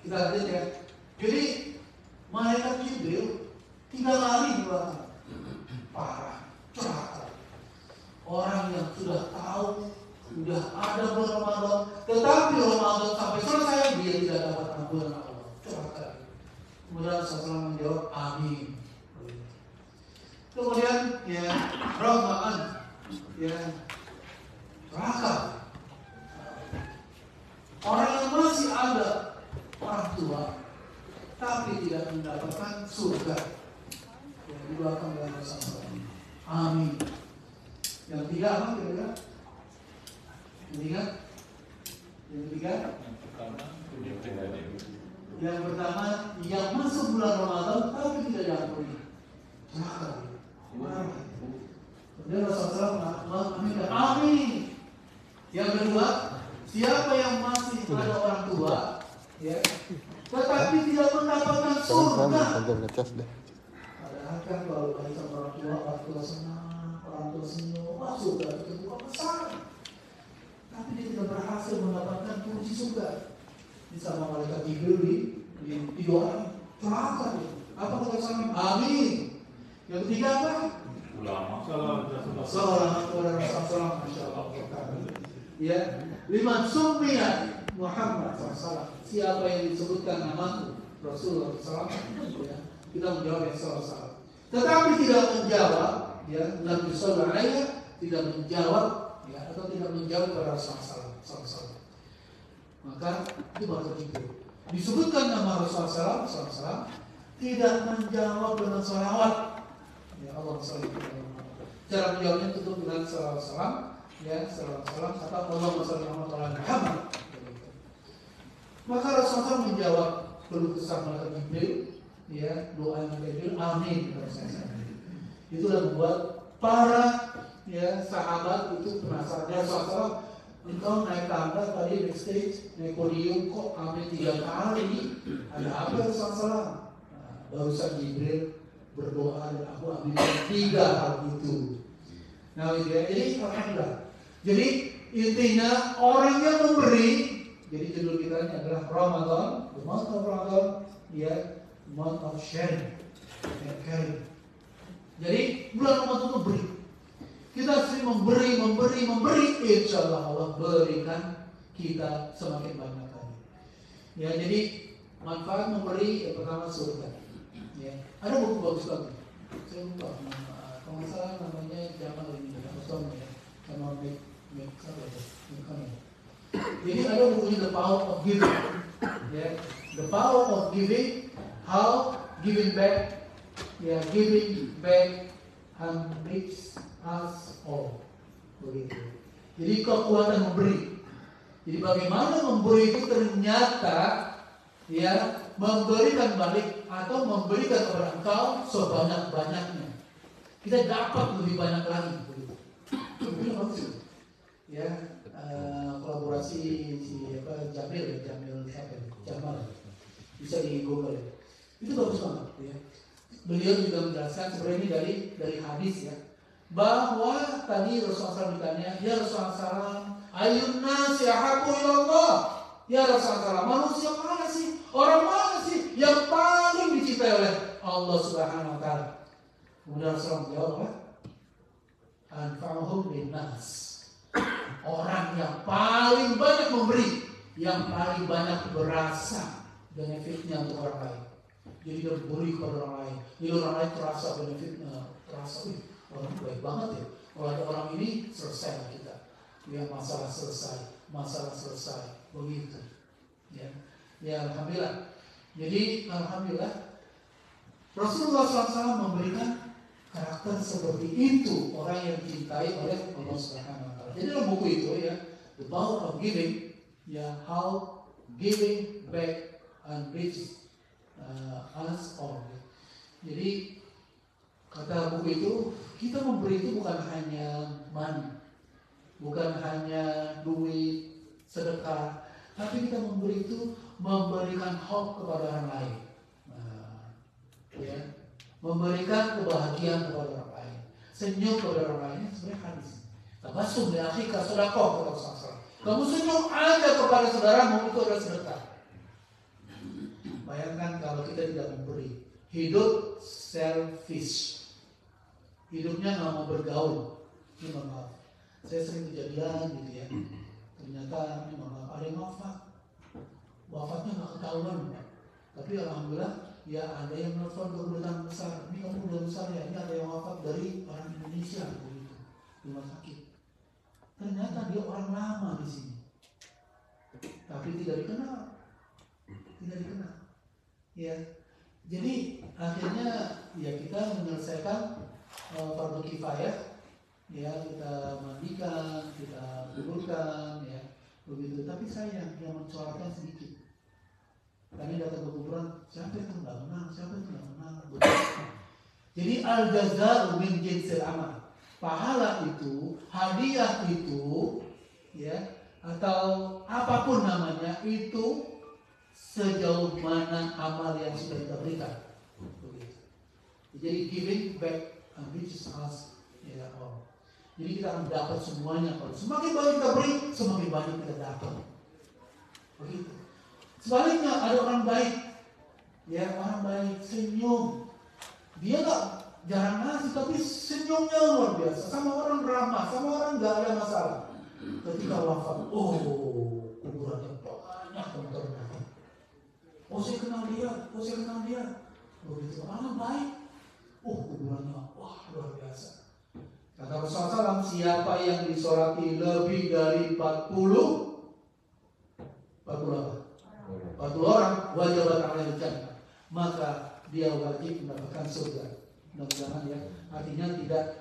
Kita lanjut ya. Jadi malaikat Jibril 3 kali didoakan. Parah, celaka. Orang yang sudah tahu, sudah ada bulan Ramadan, tetapi Ramadan sampai selesai dia tidak dapat ampunan Allah. Celaka. Kemudian Rasulullah menjawab, amin. Kemudian ya rahmaan, ya neraka. Orang yang masih ada orang tua, tapi tidak mendapatkan surga, ya didoakan oleh Rasulullah. Amin. Yang ketiga apa kira-kira? Yang ketiga? Yang pertama, yang masuk bulan Ramadan tapi tidak diampuni. Celaka. Kemudian Rasulullah mengaminkan, amin. Yang kedua, siapa yang masih ada orang tua, ya, tetapi tidak mendapatkan surga. Padahal kan kalau baik sama orang tua senang, orang tua senyum, masuk surga itu bukan besar. Tapi dia tidak berhasil mendapatkan kunci surga. Di sama malaikat Jibril di doa, celaka dia. Apa kata sama? Amin. Yang ketiga apa? Ulama. Salam kepada Rasulullah, masya Allah. Ya, liman summiya Muhammad SAW. Siapa yang disebutkan nama Rasulullah SAW, ya, kita menjawab yang salah. Tetapi tidak menjawab, ya, lam yusalli alaihi, tidak menjawab, ya, atau tidak menjawab kepada Rasulullah SAW. Maka itu baru itu. Disebutkan nama Rasulullah SAW, tidak menjawab dengan salawat. Ya Allah SAW. Cara menjawabnya tentu dengan salawat. Ya, salam kata Allahumma shalli ala Muhammad. Maka Rasulullah menjawab keluh kesah malaikat Jibril, ya, doa malaikat Jibril, amin. Itulah membuat para, ya, sahabat itu penasaran. Ya Rasulullah, engkau naik tangga tadi backstage, naik podium kok amin 3 kali? Ada apa Rasulullah? Barusan Jibril berdoa dan aku amin 3 hal itu. Nah, jadi alhamdulillah. Jadi intinya orang yang memberi, jadi judul kita ini adalah Ramadan, the month of Ramadan, ya, month of sharing and caring. Jadi bulan Ramadan itu beri. Kita sering memberi, insya Allah berikan kita semakin banyak lagi. Ya, jadi manfaat memberi yang pertama surga. Ya, ada buku bagus lagi. Saya lupa, kalau nggak salah namanya Jamal ini, ya, Jamal Jadi ada bukunya The Power of Giving, ya, The Power of Giving, How Giving Back, ya, Giving Back enrich us all. Begitu. Jadi kekuatan memberi. Jadi bagaimana memberi itu ternyata ya memberikan balik atau memberikan kepada engkau sebanyak-banyaknya. Kita dapat lebih banyak lagi. Begitu. Itu maksud. Ya, kolaborasi Jamil siapa? Jamal. Bisa di Google. Itu bagus banget ya. Beliau juga menjelaskan sebenarnya ini dari hadis ya, bahwa tadi Rasulullah SAW ditanya, ya Rasulullah SAW, ayun nasi ahabbu ilallah. Ya Rasulullah SAW, manusia mana sih? Orang mana sih yang paling dicintai oleh Allah Subhanahu Wa Taala? Kemudian Rasulullah menjawab apa? Anfa'uhum linnas. Orang yang paling banyak memberi, yang paling banyak berasa benefitnya untuk orang lain. Jadi dia beri kepada orang lain. Jadi orang lain terasa benefitnya, terasa, orang ini baik banget ya. Kalau ada orang ini selesai lah kita. Ya masalah selesai, begitu. Ya alhamdulillah. Jadi alhamdulillah Rasulullah SAW memberikan karakter seperti itu, orang yang dicintai oleh Allah Subhanahu Wa Taala. Jadi dalam buku itu ya, The Power of Giving, ya how giving back enriches us all. Jadi kata buku itu, kita memberi itu bukan hanya money, bukan hanya duit, sedekah, tapi kita memberi itu memberikan hope kepada orang lain, ya, memberikan kebahagiaan kepada orang lain, senyum kepada orang lain. Sebenarnya hadis. Tabassum li akhika sedekah, kata Rasulullah. Kamu senyum aja kepada saudaramu, itu adalah sedekah. Bayangkan kalau kita tidak memberi, hidup selfish, hidupnya nggak mau bergaul. Ini maaf, saya sering kejadian gitu ya. Ternyata ini maaf, ada yang wafatnya nggak ketahuan, tapi alhamdulillah ya ada yang nelfon kedudukan besar. Ini kamu udah besar ya, ini ada yang wafat dari orang Indonesia begitu, rumah sakit. Ternyata dia orang lama di sini, tapi tidak dikenal. Ya, jadi akhirnya ya kita menyelesaikan fardu kifayah, ya kita mandikan, kita kuburkan, ya begitu. Tapi sayang yang mencolarkan sedikit. Kami datang ke kuburan, siapa itu nggak kenal. Jadi al-jaza'u min jinsil amal. Pahala itu, hadiah itu, ya atau apapun namanya itu sejauh mana amal yang sudah kita berikan. Begitu. Jadi giving back enriches us, ya Allah. Jadi kita akan dapat semuanya. Kalau semakin banyak kita beri, semakin banyak kita dapat. Begitu. Sebaliknya ada orang baik, ya orang baik senyum. Dia nggak jarang ngasih, tapi senyumnya luar biasa. Sama orang ramah, sama orang nggak ada masalah. Ketika wafat, kuburannya banyak teman-teman. Saya kenal dia. Begitu orang baik. Kuburannya luar biasa. Kata Rasulullah SAW, siapa yang disolati lebih dari 40 orang wajib alaihi jannah, maka dia wajib mendapatkan surga. Mudah-mudahan ya, artinya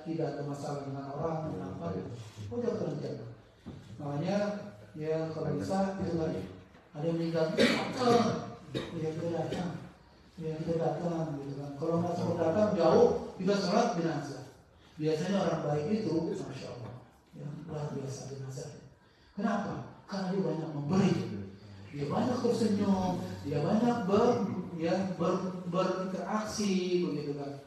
tidak ada masalah dengan orang apa wajib alaihi jannah. Makanya ya kalau bisa itu tadi ada yang meninggal ya kita datang gitu kan. Kalau nggak sempat datang jauh, kita sholat jenazah. Biasanya orang baik itu, masya Allah, ya luar biasa jenazah. Kenapa? Karena dia banyak memberi, dia banyak tersenyum, dia banyak berinteraksi, begitu kan.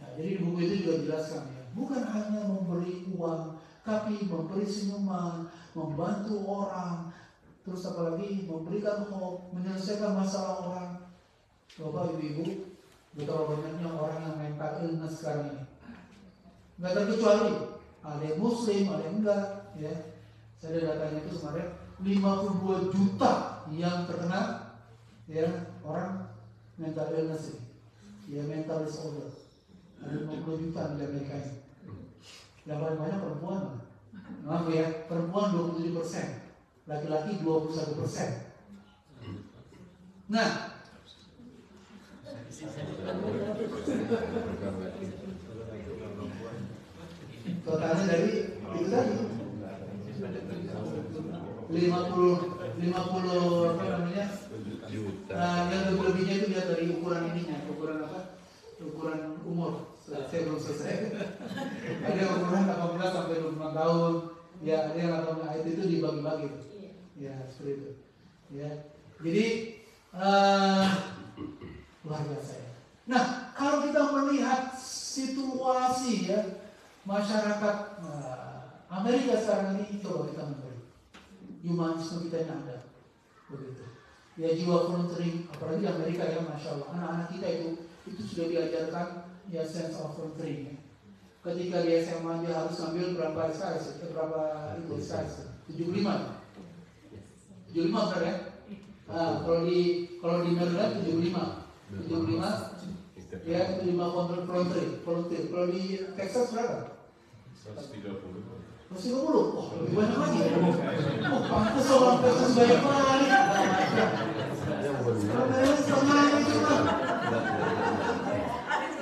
Nah, jadi di buku itu juga dijelaskan ya, bukan hanya memberi uang, tapi memberi senyuman, membantu orang, terus apalagi memberikan hope, menyelesaikan masalah orang. Bapak ibu-ibu, betapa banyaknya orang yang mental illness sekarang ini. Nggak terkecuali, ada yang muslim, ada yang enggak, ya. Saya ada datanya itu kemarin 52 juta yang terkena, ya orang mental illness ini, ya mental disorder. Ada 50 juta di Amerika ini. Yang paling banyak perempuan, maaf ya, perempuan 27%, laki-laki 21%. Nah, Totalnya dari itu tadi 50 apa namanya? Yang lebih-lebihnya itu dia dari ukuran ininya, ukuran apa? Ukuran umur. Saya belum selesai. Ada ukuran 18 sampai 25 tahun. Ya, ada yang 18 itu dibagi-bagi. Ya, seperti itu. Ya. Jadi luar biasa ya. Nah, kalau kita melihat situasi ya masyarakat Amerika sekarang ini, coba kita memberi humanisme kita yang ada, begitu. Ya, jiwa volunteering, apalagi di Amerika ya, masya Allah, anak-anak kita itu sudah diajarkan ya sense of volunteering. Ya. Ketika di SMA dia harus ambil berapa SKS, berapa itu SKS, 75 benar ya? Kalau di Maryland 75 ya, 75 volunteer. Kalau di Texas berapa? 130. Oh, lebih banyak lagi. Oh, pantas orang Texas banyak kali. Setengah itu kan.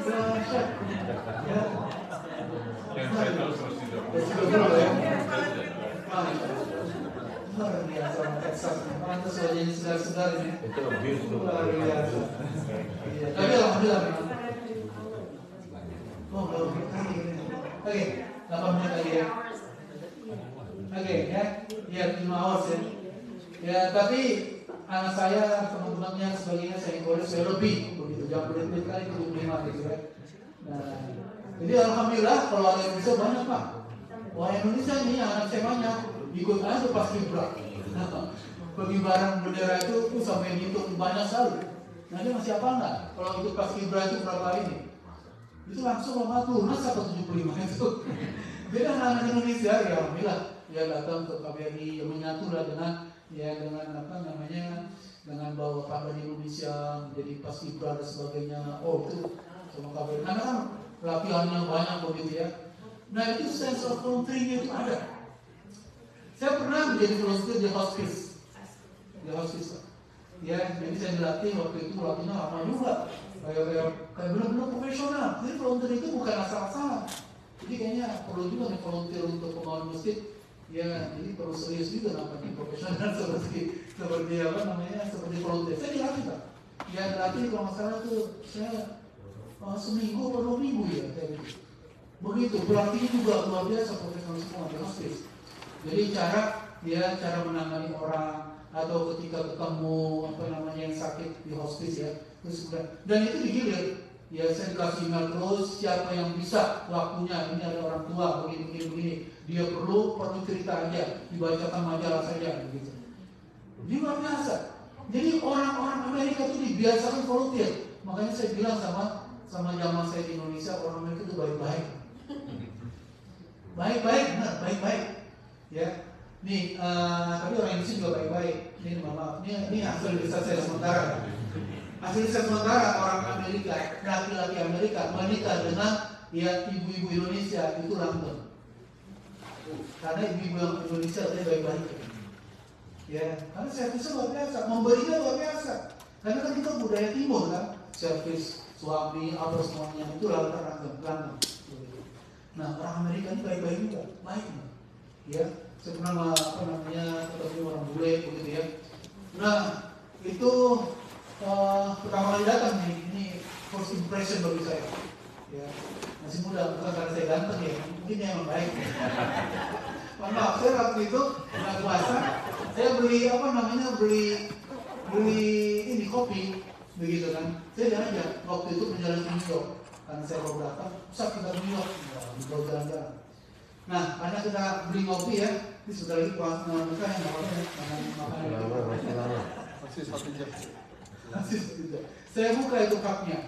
Dahsyat. Yang saya tahu 130 ya. Luar biasa orang Texas. Pantas wajahnya segar-segar ini. Itu lebih Luar biasa. Iya, tapi alhamdulillah. Oh, belum lagi. Oke, 8 menit lagi ya. Oke, ya. Ya, 5 hours ya. Ya, tapi anak saya, teman-temannya, sebagainya saya encourage saya lebih begitu. Jangan berhenti kali 75 gitu ya. Nah, jadi alhamdulillah kalau ada Indonesia banyak Pak. Wah, Indonesia nih anak saya banyak. Ikut aja pas kibra. Pengibaran bendera itu sampai dihitung banyak sekali. Nanti masih apa enggak? Kalau ikut pas kibra itu berapa ini? Itu langsung lama tunas atau 75 itu. Beda anak Indonesia ya alhamdulillah ya datang ke KBRI yang menyatu lah dengan apa namanya dengan bawa kabar Indonesia menjadi paskibra dan sebagainya. Oh itu sama KBRI karena kan latihannya banyak begitu ya. Nah itu sense of volunteering itu ada. Saya pernah menjadi volunteer di hospice. Ya, jadi saya dilatih waktu itu latihnya lama juga. Kayak benar-benar profesional. Jadi volunteer itu bukan asal-asalan. Jadi kayaknya perlu juga nih volunteer untuk pembangunan masjid. Ya, jadi perlu serius juga namanya profesional seperti apa namanya seperti volunteer. Saya dilatih Pak. Ya dilatih kalau nggak salah tuh saya seminggu atau 2 minggu ya kayak gitu. Begitu pelatihnya juga luar biasa profesional semua di hospice. Jadi cara menangani orang atau ketika ketemu apa namanya yang sakit di hospice ya terus dan itu digilir. Ya saya dikasih email terus siapa yang bisa waktunya ini ada orang tua begini dia perlu cerita aja dibacakan majalah saja begitu. Jadi luar biasa. Jadi orang-orang Amerika itu dibiasakan volunteer. Makanya saya bilang sama zaman saya di Indonesia orang Amerika itu baik-baik. Baik-baik benar baik-baik. Ya. Nih tapi orang Indonesia juga baik-baik. Ini maaf ini hasil riset saya sementara. Hasil riset sementara orang Amerika, laki-laki Amerika menikah dengan ya ibu-ibu Indonesia itu langgeng. Karena ibu-ibu yang Indonesia itu baik-baik. Ya, karena servisnya luar biasa, memberinya luar biasa. Karena kan kita budaya timur kan, servis suami apa semuanya itu langgeng. Nah orang Amerika ini baik-baik juga, baik. Ya, saya pernah apa namanya ketemu orang bule begitu ya. Nah itu pertama kali datang nih, ini first impression bagi saya. Ya, masih muda, bukan karena saya ganteng ya, mungkin dia emang baik. Maaf, saya waktu itu bulan puasa, saya beli apa namanya beli ini kopi, begitu kan. Saya jalan-jalan waktu itu perjalanan ke New York, karena saya baru datang, pusat kita New York, baru jalan-jalan. Nah, karena kita beli kopi ya, ini sudah lagi puasa mereka yang makanan. Masih 1 jam. Saya buka itu cupnya,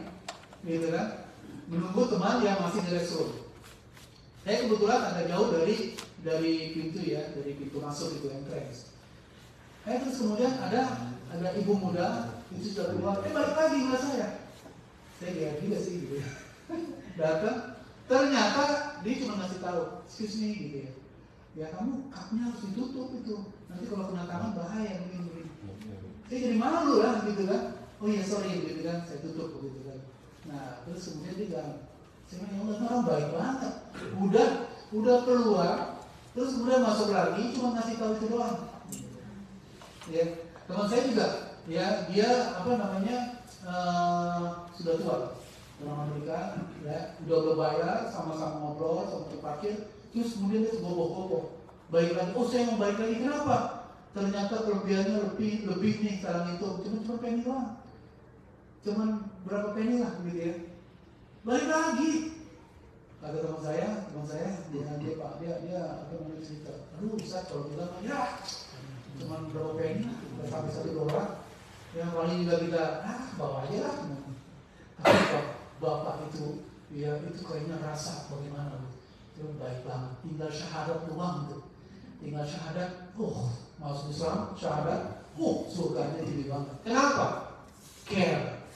gitu kan, menunggu teman yang masih di restroom. Saya kebetulan agak jauh dari pintu ya, dari pintu masuk itu entrance. Terus kemudian ada ibu muda itu sudah keluar, balik lagi ke saya. Saya lihat juga sih gitu ya. Datang, ternyata dia cuma ngasih tahu, excuse me gitu ya. Ya kamu cupnya harus ditutup itu, nanti kalau kena tangan bahaya begini. Saya jadi malu lah gitu kan. Oh iya sorry gitu kan, saya tutup begitu kan. Nah terus kemudian dia bilang, saya bilang ya Allah orang baik banget. udah keluar, terus kemudian masuk lagi, cuma ngasih tahu itu doang. Ya, teman saya juga, ya dia sudah tua, orang Amerika, ya udah berbayar, sama-sama ngobrol, sama parkir, terus kemudian dia boboh-boboh, baik lagi. Oh saya mau baik lagi, kenapa? Ternyata kelebihannya lebih nih sekarang itu, cuma penny doang, cuman berapa penny lah gitu ya. Balik lagi, kata teman saya dia Pak, dia cerita, aduh Ustaz kalau bilang ya cuman berapa penny, nggak sampai $1, yang paling juga kita bawa aja lah. Tapi bapak itu, ya itu kayaknya rasa bagaimana, itu baik banget, tinggal syahadat doang tuh, tinggal syahadat, masuk Islam, syahadat, surganya tinggi banget. Kenapa? Care,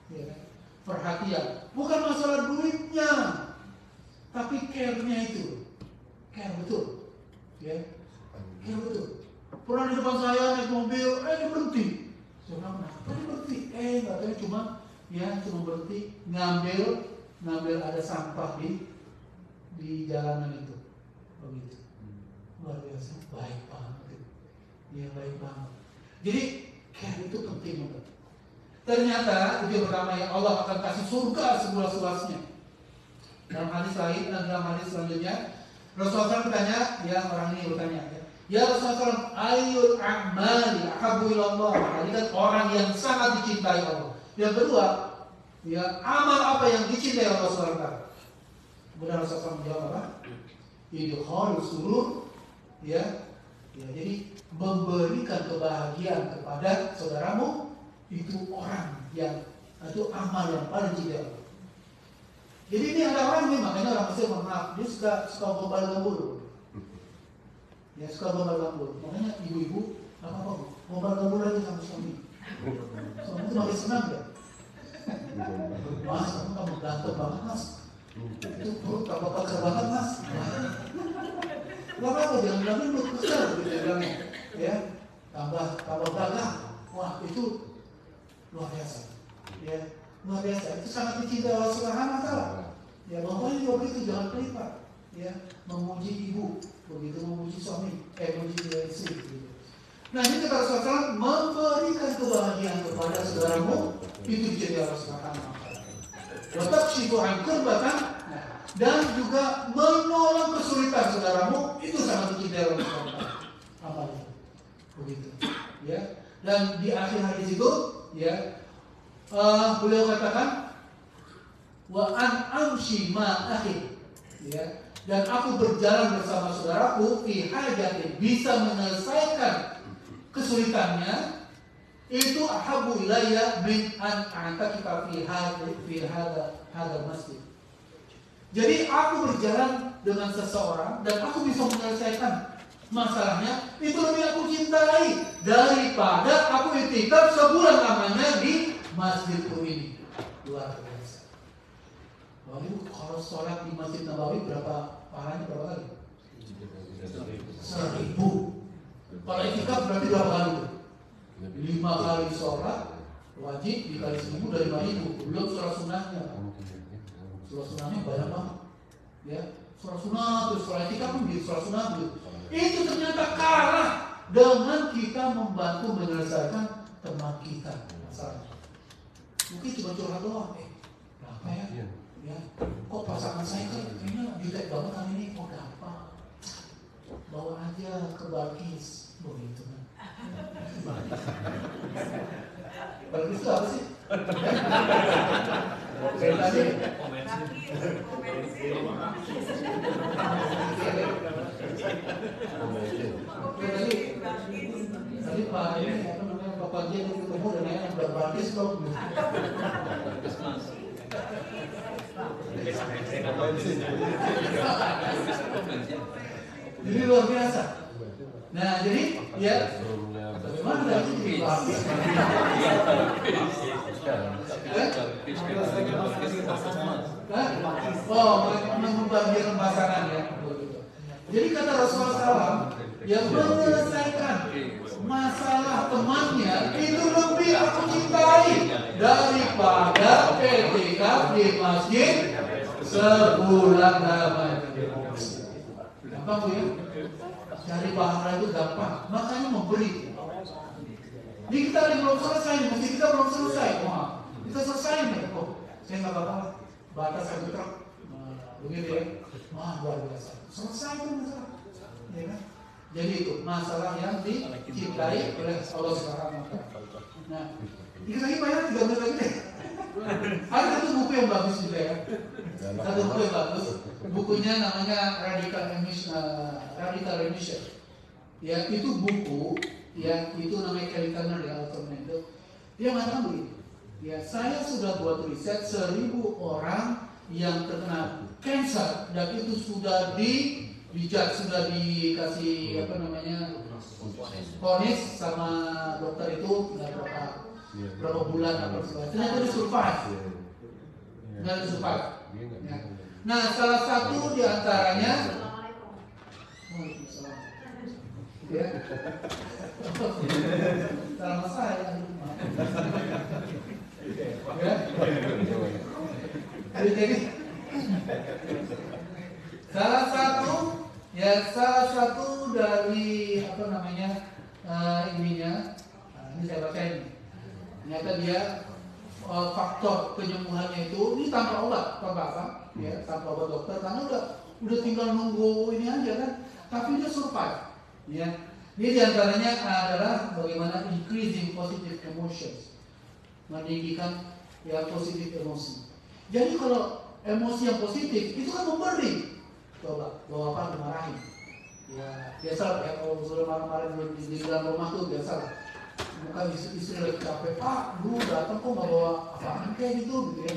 ya, perhatian, bukan masalah duitnya, tapi care-nya itu, care betul, ya, care betul. Pernah di depan saya naik mobil, dia berhenti. Saya bilang, kenapa dia berhenti? Nggak tahu, cuma berhenti ngambil ada sampah di jalanan itu, begitu. Luar biasa, baik banget, dia baik banget. Jadi care itu penting banget. Ternyata itu yang pertama, ya Allah akan kasih surga seluas-luasnya. Dalam hadis lain, dalam hadis selanjutnya, Rasulullah bertanya, orang ini bertanya, ya Rasulullah, ayyul a'mali ahabbu ilallah. Ini kan orang yang sangat dicintai Allah. Yang kedua, ya amal apa yang dicintai Allah SWT? Kemudian Rasulullah menjawab apa? Idkhalus surur, ya, jadi memberikan kebahagiaan kepada saudaramu, itu orang yang itu amal yang paling dicintai Allah. Jadi ini ada orang nih, makanya orang Mesir, maaf, dia suka gombal-gambul. Ya suka gombal-gambul. Makanya ibu-ibu, apa-apa bu, gombal-gambul lagi sama suami. Suami itu makin senang ya. Mas, kamu ganteng banget mas. Itu perut tambah pacar banget mas. Gak apa-apa, jangan bilangin perut besar gitu bilangnya. Ya, tambah gagah. Wah itu luar biasa. Ya, luar biasa. Itu sangat dicintai Allah Subhanahu wa Ta'ala. Ya, bapaknya juga begitu, jangan pelipar. Ya, memuji ibu, begitu memuji suami, memuji istri. Gitu. Nah, ini kata Rasulullah, memberikan kebahagiaan kepada saudaramu, itu dicintai Allah Subhanahu wa Ta'ala. Wa takshifu an kurbatan, dan juga menolong kesulitan saudaramu, itu sangat dicintai Allah Subhanahu wa Ta'ala. Amalnya, begitu. Ya, dan di akhir hadis itu, ya. Beliau katakan wa an amshi ma akhi, ya, dan aku berjalan bersama saudaraku fi hajatin, bisa menyelesaikan kesulitannya, itu ahabu ilayya min an a'takifa fi hadha masjid. Jadi aku berjalan dengan seseorang dan aku bisa menyelesaikan masalahnya, itu lebih aku cintai daripada aku iktikaf sebulan lamanya di masjidku ini. Luar biasa. Lalu kalau sholat di Masjid Nabawi berapa pahalanya, berapa kali? 1.000. Kalau iktikaf berarti berapa kali itu? 5 kali sholat wajib dikali 1.000 dari 5.000. Belum sholat sunnahnya. Sholat sunnahnya banyak banget. Ya, sholat sunnah terus sholat iktikaf pun di sholat sunnah gitu. Itu ternyata kalah dengan kita membantu menyelesaikan teman kita masalahnya. Mungkin cuma curhat doang, kenapa ya? Ya, kok pasangan saya kayaknya jutek banget hari ini, kok gampang. Bawa aja ke Balkis, begitu kan? Balkis itu apa sih? Kayak tadi. Tadi Pak ini apa namanya, Bapak dia ketemu dan nanya udah Balkis dong. Jadi luar biasa. Nah jadi ya bagaimana lagi di Balkis? Membagikan pasangan ya. Jadi kata Rasulullah SAW, yang menyelesaikan masalah temannya itu lebih aku cintai daripada ketika di masjid sebulan lamanya. gampang ya. Cari pahala itu gampang, makanya memberi. Ini kita belum selesai, mesti kita belum selesai. Wah, kita selesai nih. Oh, saya nggak apa-apa. Batas satu truk, begitu ya. Wah, luar biasa. Selesai itu masalah, ya kan? Jadi itu masalah yang dicintai oleh Allah Subhanahu wa Ta'ala. Nah, dikit lagi banyak 3 menit lagi deh. Ada satu buku yang bagus juga ya. Satu buku yang bagus. Bukunya namanya Radical Remission. Ya, itu buku ya, itu namanya Kelly Turner di authornya itu. Dia mengatakan begini. Ya, saya sudah buat riset 1000 orang yang terkena kanker dan itu sudah dijat, sudah dikasih apa namanya, vonis sama dokter itu nggak berapa bulan atau sebagainya. Ternyata dia survive. Nggak ada survive. Ya. Nah, salah satu di antaranya, ya, salah saya. Ya. Jadi salah satu dari apa namanya ininya, ini saya baca ini. Ternyata dia faktor penyembuhannya itu ini tanpa obat, tanpa apa? Ya, tanpa obat dokter, karena udah tinggal nunggu ini aja kan. Tapi dia survive. Ya, ini diantaranya adalah bagaimana increasing positive emotions, meninggikan ya positif emosi. Jadi kalau emosi yang positif itu kan memberi. Coba bawa apa dimarahin. Ya biasa ya, kalau sudah marah-marah di dalam rumah tuh biasa. Bukan istri lagi capek, Pak, lu datang kok nggak bawa apaan kayak gitu ya.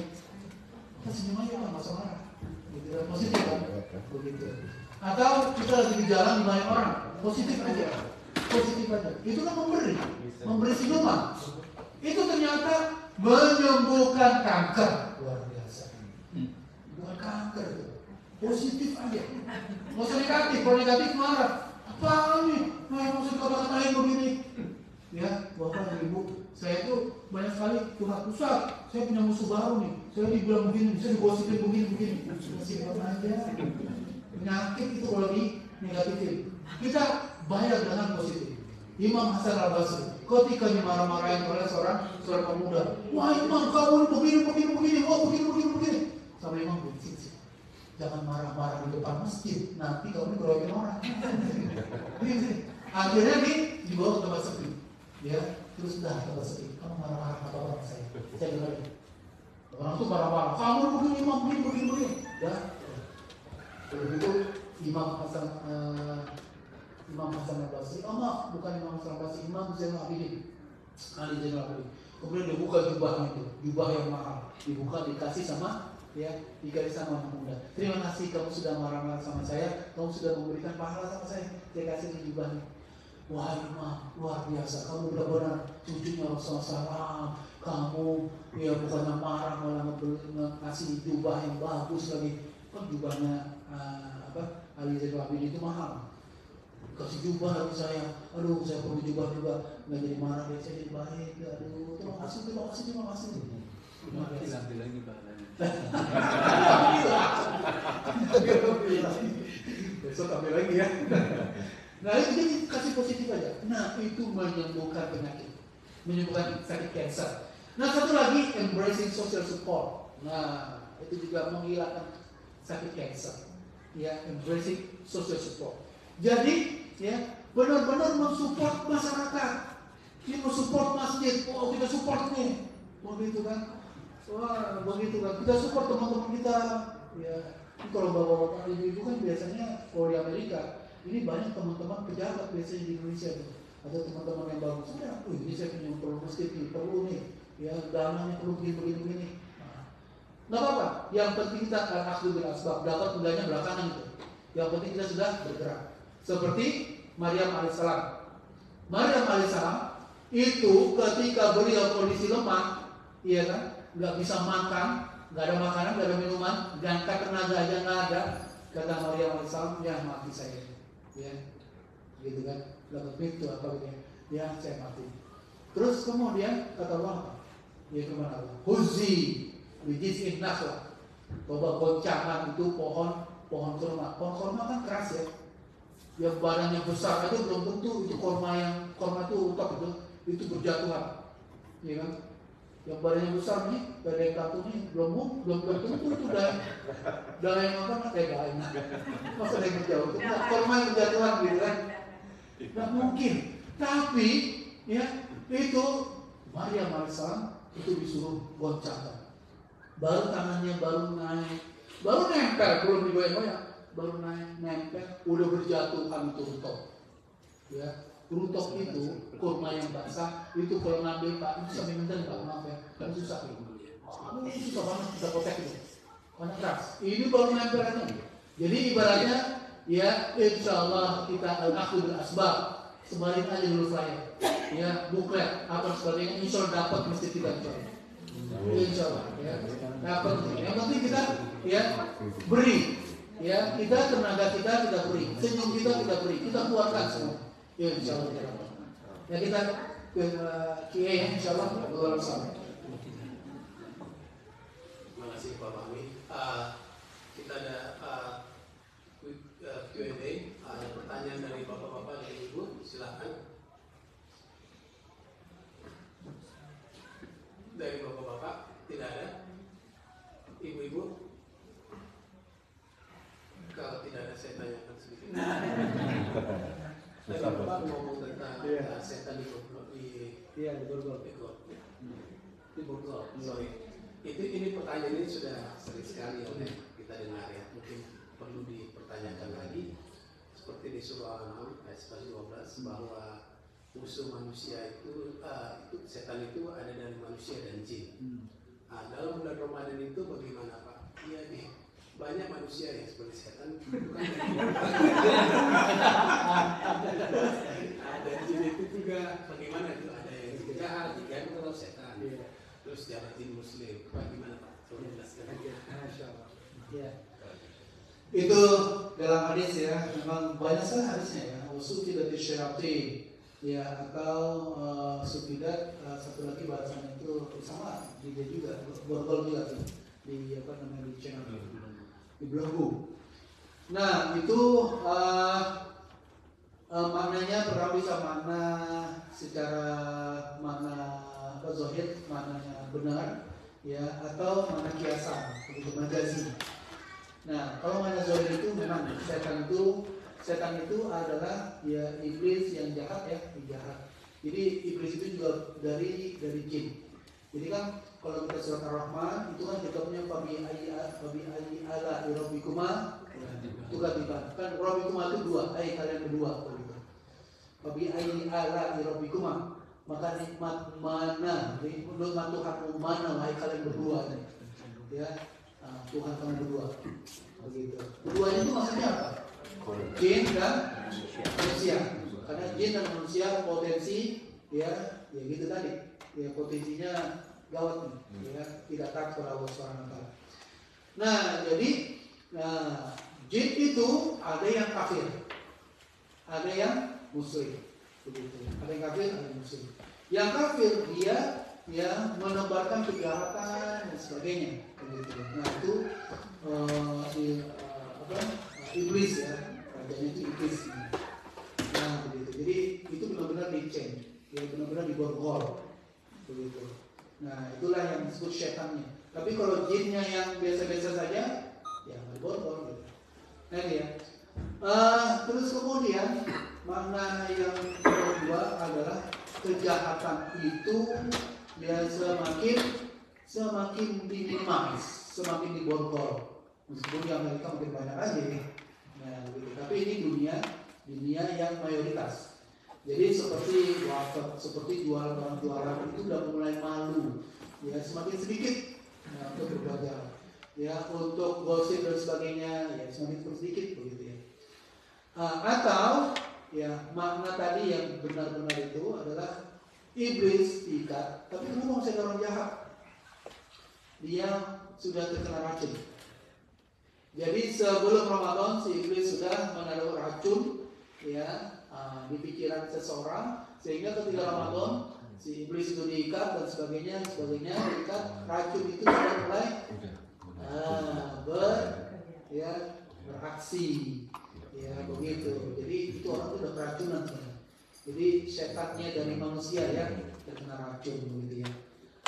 Kita senyum aja lah, nggak usah marah. Gitu ya, positif kan, begitu. Atau kita lagi di jalan di banyak orang, positif aja. Itu kan memberi senyuman. Itu ternyata menyembuhkan kanker. Luar biasa. Bukan kanker itu, positif aja. Nggak usah negatif, kalau negatif marah. Apaan nih? Nah, maksud kata-katain begini. Ya, Bapak dan Ibu, saya itu banyak sekali curhat, Ustaz, saya punya musuh baru nih. Saya dibilang begini, saya digosipin begini. Masih apa aja. Penyakit itu kalau di negatifin. Kita bayar dengan positif. Imam Hasan Al-Basri, ketika dimarah-marahin oleh seorang pemuda, wah Imam kamu begini, wah begini. Sama Imam begini, jangan marah-marah di depan masjid, nanti kamu dikeroyokin orang. Akhirnya dibawa ke tempat sepi. Ya, terus dah tempat sepi. Kamu marah-marah apa saya dengar. Orang tuh marah-marah. Kamu begini, Imam begini. Ya, begitu Imam Hasan Al-Basri, maaf, bukan Imam Hasan Al-Basri, Imam Zainal Abidin, Ali Zainal Abidin. Kemudian dibuka jubahnya itu, jubah yang mahal, dibuka dikasih sama anak muda. Terima kasih kamu sudah marah-marah sama saya, kamu sudah memberikan pahala sama saya kasih di jubahnya. Wah Imam, luar biasa, kamu benar-benar cucunya Rasulullah SAW. Kamu ya bukannya marah malah ngasih jubah yang bagus lagi. Kan jubahnya Ali Zainal Abidin itu mahal. Kasih jubah lagi saya, aduh saya perlu jubah juga, nggak jadi marah deh, saya jadi baik, aduh terima kasih. Ambil lagi pahalanya. Besok ambil lagi ya. Nah itu jadi kasih positif aja. Nah itu menyembuhkan penyakit, menyembuhkan sakit kanker. Nah satu lagi embracing social support. Nah itu juga menghilangkan sakit kanker. Ya, embracing social support. Jadi ya benar-benar mensupport masyarakat. Ini mensupport masjid. Oh kita support nih. Begitu kan? Wah begitu kan? Kita support teman-teman kita. Ya kalau bapak-bapak ibu kan biasanya kalau di Amerika ini banyak teman-teman pejabat biasanya di Indonesia tuh. Ada teman-teman yang bagus. Sudah, ini saya punya perlu masjid nih, perlu nih. Ya dananya perlu begini. Nggak apa-apa. Yang penting kita akan akhdul bil asbab, dapat enggaknya belakangan itu. Yang penting kita sudah bergerak. Seperti Maryam alaihissalam. Maryam alaihissalam itu ketika beliau kondisi lemah, iya kan, nggak bisa makan, nggak ada makanan, nggak ada minuman, jangka tenaga aja nggak ada. Kata Maryam alaihissalam, ya mati saya, ya, gitu kan, dapat pintu apa gitu, ya saya mati. Terus kemudian kata Allah, ya kemana Allah? Huzi bijiz'in nakhlah. Coba goncangan itu pohon kurma. Pohon kurma kan keras ya. yang badannya besar aja belum tentu itu korma itu rutok itu berjatuhan, ya kan? Yang badannya besar nih dari kartu nih belum tentu itu udah yang apa kayak masa ada yang berjauh itu korma yang berjatuhan gitu kan? Nggak mungkin. Tapi ya itu Maryam alaihissalam itu disuruh goncangkan. Baru tangannya baru nempel, belum digoyang-goyang, baru nempel, udah berjatuhan itu rutok. Ya, rutok itu kurma yang basah itu kalau ngambil Pak itu sampai menteri Pak, maaf ya, kan susah. Ini susah banget bisa kotek itu, karena keras. Ini baru nempel aja. Jadi ibaratnya ya insya Allah kita al-akhdu bil asbab, sebarin aja dulu flyer, ya buklet apa sebagainya, insya Allah dapat mesti tidak insya Allah ya dapat. Yang penting kita ya beri, ya kita tenaga kita beri, senyum kita beri, kita keluarkan semua, ya insya Allah kita dapat. Ya kita ke Kiai insya Allah bersama. Terima kasih Pak Fahmi. Kita ada Q&A, ada pertanyaan dari bapak-bapak dan ibu, silakan. Dari bapak-bapak tidak ada, ibu-ibu. Kalau tidak ada saya tanyakan sedikit. Tadi bapak ngomong tentang setan di Borgol. Sorry. Ini pertanyaan ini sudah sering sekali oleh kita dengar ya. Mungkin perlu dipertanyakan lagi. Seperti di surah Al-An'am ayat 12 bahwa musuh manusia itu setan itu ada dari manusia dan jin. Dalam bulan Ramadan itu bagaimana Pak? Iya nih, banyak manusia yang seperti setan. Dan jin itu juga bagaimana itu ada yang jahat, yang kalau setan. Terus jahat jin muslim. Bagaimana Pak? Coba jelaskan. Ya. Itu dalam hadis ya, memang banyak sekali hadisnya ya. Sufidat syaitan ya, atau sufidat satu lagi bahasanya itu sama dia juga borgol juga tuh di apa namanya di channel di blogku. Nah itu maknanya pertama bisa makna secara makna zahir, maknanya benar ya, atau makna kiasan begitu majazi. Nah, kalau mana zahir itu memang setan itu adalah ya iblis yang jahat ya, jahat. Jadi iblis itu juga dari jin. Jadi kan kalau kita surat Ar-Rahman itu kan kita punya fabi ayyi ala rabbikuma tukadziban. Kan rabbikuma itu dua, kalian berdua begitu. Fabi ayyi ala rabbikuma, maka nikmat mana, nikmat Tuhanmu mana wahai kalian berdua ini. Ya. Tuhan kamu berdua, begitu. Keduanya itu maksudnya apa? Jin dan manusia. Karena jin dan manusia potensi, ya gitu tadi. Ya potensinya gawat nih, ya tidak takut kepada Allah SWT. Nah, jadi, jin itu ada yang kafir, ada yang muslim, begitu. Ada yang kafir, ada yang muslim. Yang kafir dia ya menebarkan kejahatan dan sebagainya. Nah itu iblis ya, rajanya itu iblis. Nah begitu. Jadi itu benar-benar diceng, ya benar-benar diborgol, begitu. Nah itulah yang disebut setannya. Tapi kalau jinnya yang biasa-biasa saja, ya nggak diborgol gitu. Nah ini ya. Terus kemudian makna yang kedua adalah kejahatan itu ya semakin diminimalis, semakin diborgol. Meskipun di Amerika mungkin banyak aja nih. Nah, begitu. Tapi ini dunia yang mayoritas. Jadi seperti warteg, seperti jualan itu udah mulai malu. Ya semakin sedikit untuk berdagang. Ya untuk gosip dan sebagainya ya semakin sedikit begitu ya. Atau ya makna tadi yang benar-benar itu adalah iblis ikat, tapi kamu mau saya orang jahat. Dia sudah terkena racun. Jadi sebelum Ramadan si iblis sudah menaruh racun ya di pikiran seseorang, sehingga ketika Ramadan si iblis itu diikat dan sebagainya diikat, racun itu sudah mulai beraksi. Ya begitu. Jadi itu orang itu udah keracunan sebenarnya. Jadi setannya dari manusia ya terkena racun begitu ya.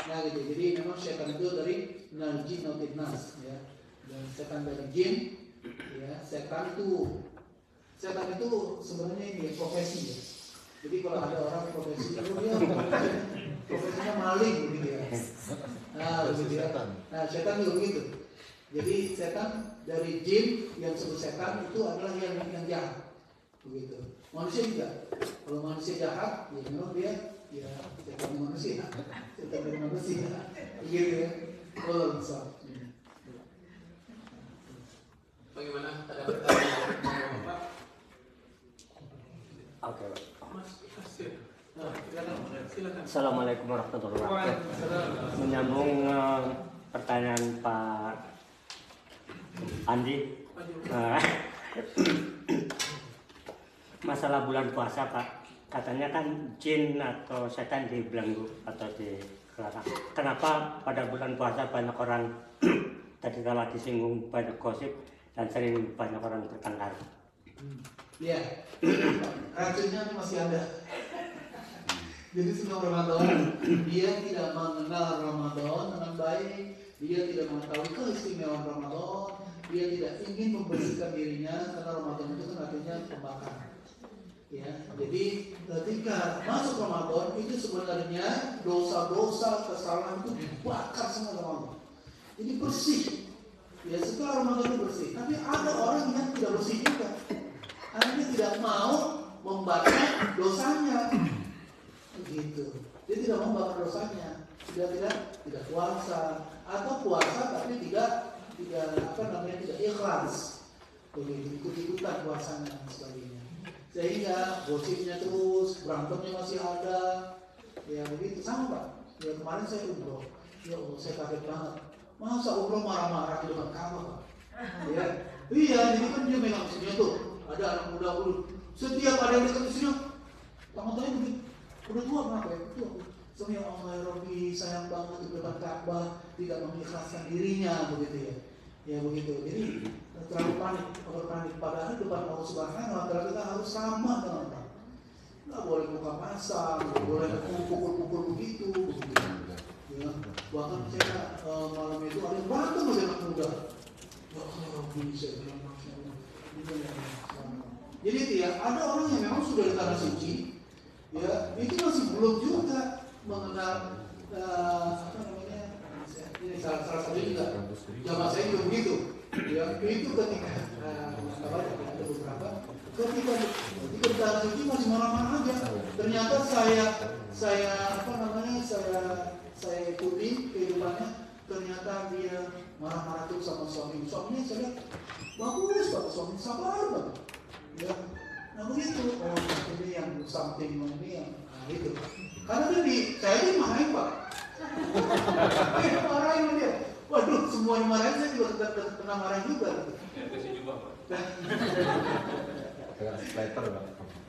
Nah gitu. Jadi memang setan itu dari najin nas ya. Dan setan dari jin ya. Setan itu sebenarnya ini ya, profesi ya. Jadi kalau ada orang profesi itu dia profesinya maling begitu ya. Nah begitu ya. Nah setan juga begitu. Jadi setan dari jin yang sebut setan itu adalah yang jahat begitu. Manusia juga. Kalau manusia jahat, ya memang dia ya setan manusia, setan dari manusia, begitu ya. Kalau bisa. Bagaimana? Ada pertanyaan Bapak? Oke, Pak. Mas, silakan. Assalamualaikum warahmatullahi wabarakatuh. Menyambung pertanyaan Pak Andi, masalah bulan puasa Pak, katanya kan jin atau setan dibelenggu atau dilarang. Kenapa pada bulan puasa banyak orang tadi telah disinggung banyak gosip dan sering banyak orang bertengkar? Iya, racunnya masih ada. Jadi sebelum Ramadan, dia tidak mengenal Ramadan dengan baik, dia tidak mengetahui keistimewaan Ramadan, dia tidak ingin membersihkan dirinya karena Ramadan itu kan artinya pembakaran. Ya, jadi ketika masuk Ramadan itu sebenarnya dosa-dosa kesalahan itu dibakar semua Ramadan. Jadi bersih. Ya setelah Ramadan itu bersih. Tapi ada orang yang tidak bersih juga. Dia tidak mau membakar dosanya. Begitu. Dia tidak mau membakar dosanya. Tidak puasa atau puasa tapi tidak ikhlas. Begitu ikut-ikutan puasanya dan sebagainya. Sehingga gosipnya terus, berantemnya masih ada. Ya begitu sama Pak. Ya kemarin saya umroh. Ya Allah saya kaget banget. Masa umroh marah-marah di depan Ka'bah Pak? Ya. Iya, jadi kan dia memang sini tuh. Ada anak muda dulu. Setiap ada yang dekat di sini, tangan-tangannya begini. Udah tua kenapa ya? Tua. Soalnya Allah ya Rabbi sayang banget di depan Ka'bah, tidak mengikhlaskan dirinya begitu ya. Ya begitu. Jadi terlalu panik, overpanik. Padahal depan Allah Subhanahu wa Ta'ala kita harus ramah dengan Allah. Nggak boleh buka pasang, nggak boleh pukul-pukul begitu. Ya. Bahkan saya malam itu ada yang berantem dengan anak muda. Ya Allah Rabbi saya bilang jadi itu ya, ada orang yang memang sudah di tanah suci, ya itu masih belum juga mengenal ini salah satu juga jamaah saya juga begitu, ya itu ketika ada beberapa ketika di tanah suci masih marah-marah aja, ternyata saya ikuti kehidupannya, ternyata dia marah-marah terus sama suaminya saya lihat bagus Pak, suami sabar banget. Ya, nah begitu. Oh, ini yang something ini yang itu. Karena saya dimarahin Pak. Marahin dia. Waduh, semua dimarahin saya juga kena marahin juga. Kasih jubah Pak. Kayak splatter Pak.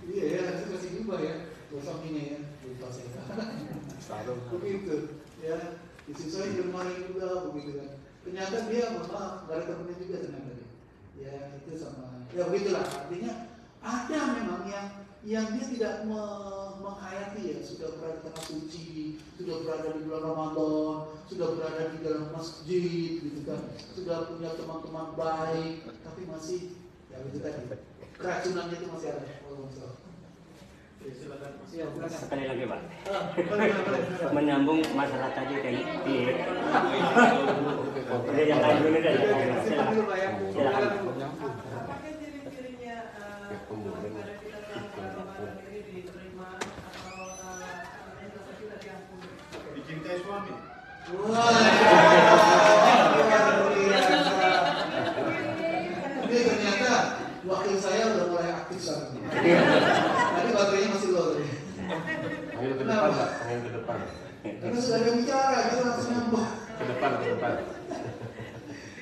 Iya ya, saya kasih jubah ya. Buat suaminya ya. Lupa saya. Sarung. Begitu. Ya, istri saya dimarahin juga begitu kan. Ternyata dia maaf, nggak ada temennya juga ternyata dia. Ya itu sama. Ya begitulah. Artinya ada memang yang dia tidak menghayati ya, sudah berada di tanah suci, sudah berada di bulan Ramadan, sudah berada di dalam masjid, gitu kan, sudah punya teman-teman baik, tapi masih ya itu tadi keracunannya itu masih ada. Sekali lagi Pak, menyambung masalah tadi kan yang lain dulu deh. Silakan. Apakah ciri-cirinya pada kita selama Ramadan ini diterima atau dosa kita diampuni? Dicintai suami. Ini ternyata wakil saya udah mulai aktif sekarang. Tadi baterainya masih low tadi. Panggil ke depan Pak, panggil ke depan. Karena sudah ada bicara, kita langsung nyambung. Ke depan, ke depan.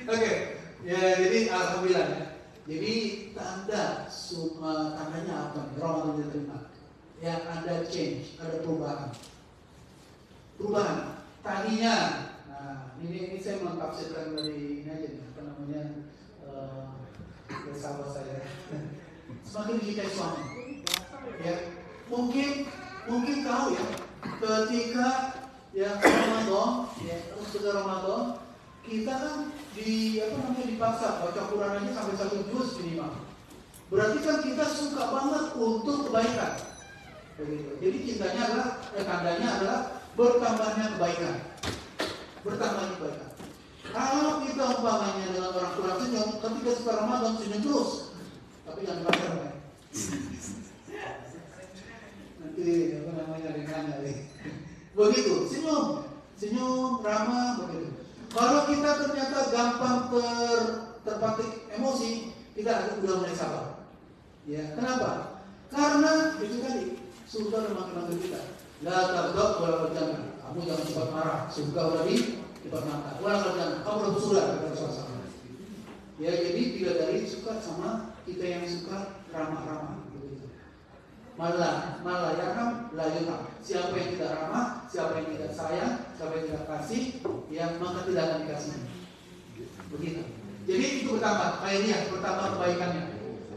Oke, ya jadi alhamdulillah ya. Jadi tandanya apa nih? Ramadan diterima. Yang ada change, ada perubahan. Perubahan. Tadinya, nah ini saya mentafsirkan dari ini aja nih, apa namanya sahabat saya. semakin dicintai suami. Ya, mungkin tahu ya, ketika ya Ramadan, ya ketika Ramadan kita kan dipaksa baca Quran aja sampai 1 juz minimal. Berarti kan kita suka banget untuk kebaikan. Begitu. Jadi cintanya adalah tandanya adalah bertambahnya kebaikan. Bertambahnya kebaikan. Kalau kita umpamanya dengan orang kurang senyum, ketika suka Ramadan senyum terus, tapi jangan pacar ya. Nanti apa namanya dengannya nih. Begitu, senyum ramah begitu. Kalau kita ternyata gampang terpatik emosi, kita udah mulai sabar. Ya, kenapa? Karena itu tadi surga memang manggil kita. La taghdab wala berjangan. Kamu jangan cepat marah. Surga udah di depan mata. Wala berjangan. Kamu udah bersurga kata Rasulullah. Ya, jadi bidadari suka sama kita yang suka ramah-ramah. Begitu. Malah yarham la yurham. Siapa yang tidak ramah, siapa yang tidak sayang, siapa yang tidak kasih, ya maka tidak akan dikasih. Begitu. Jadi itu bertambah khairiyah, bertambah kebaikannya,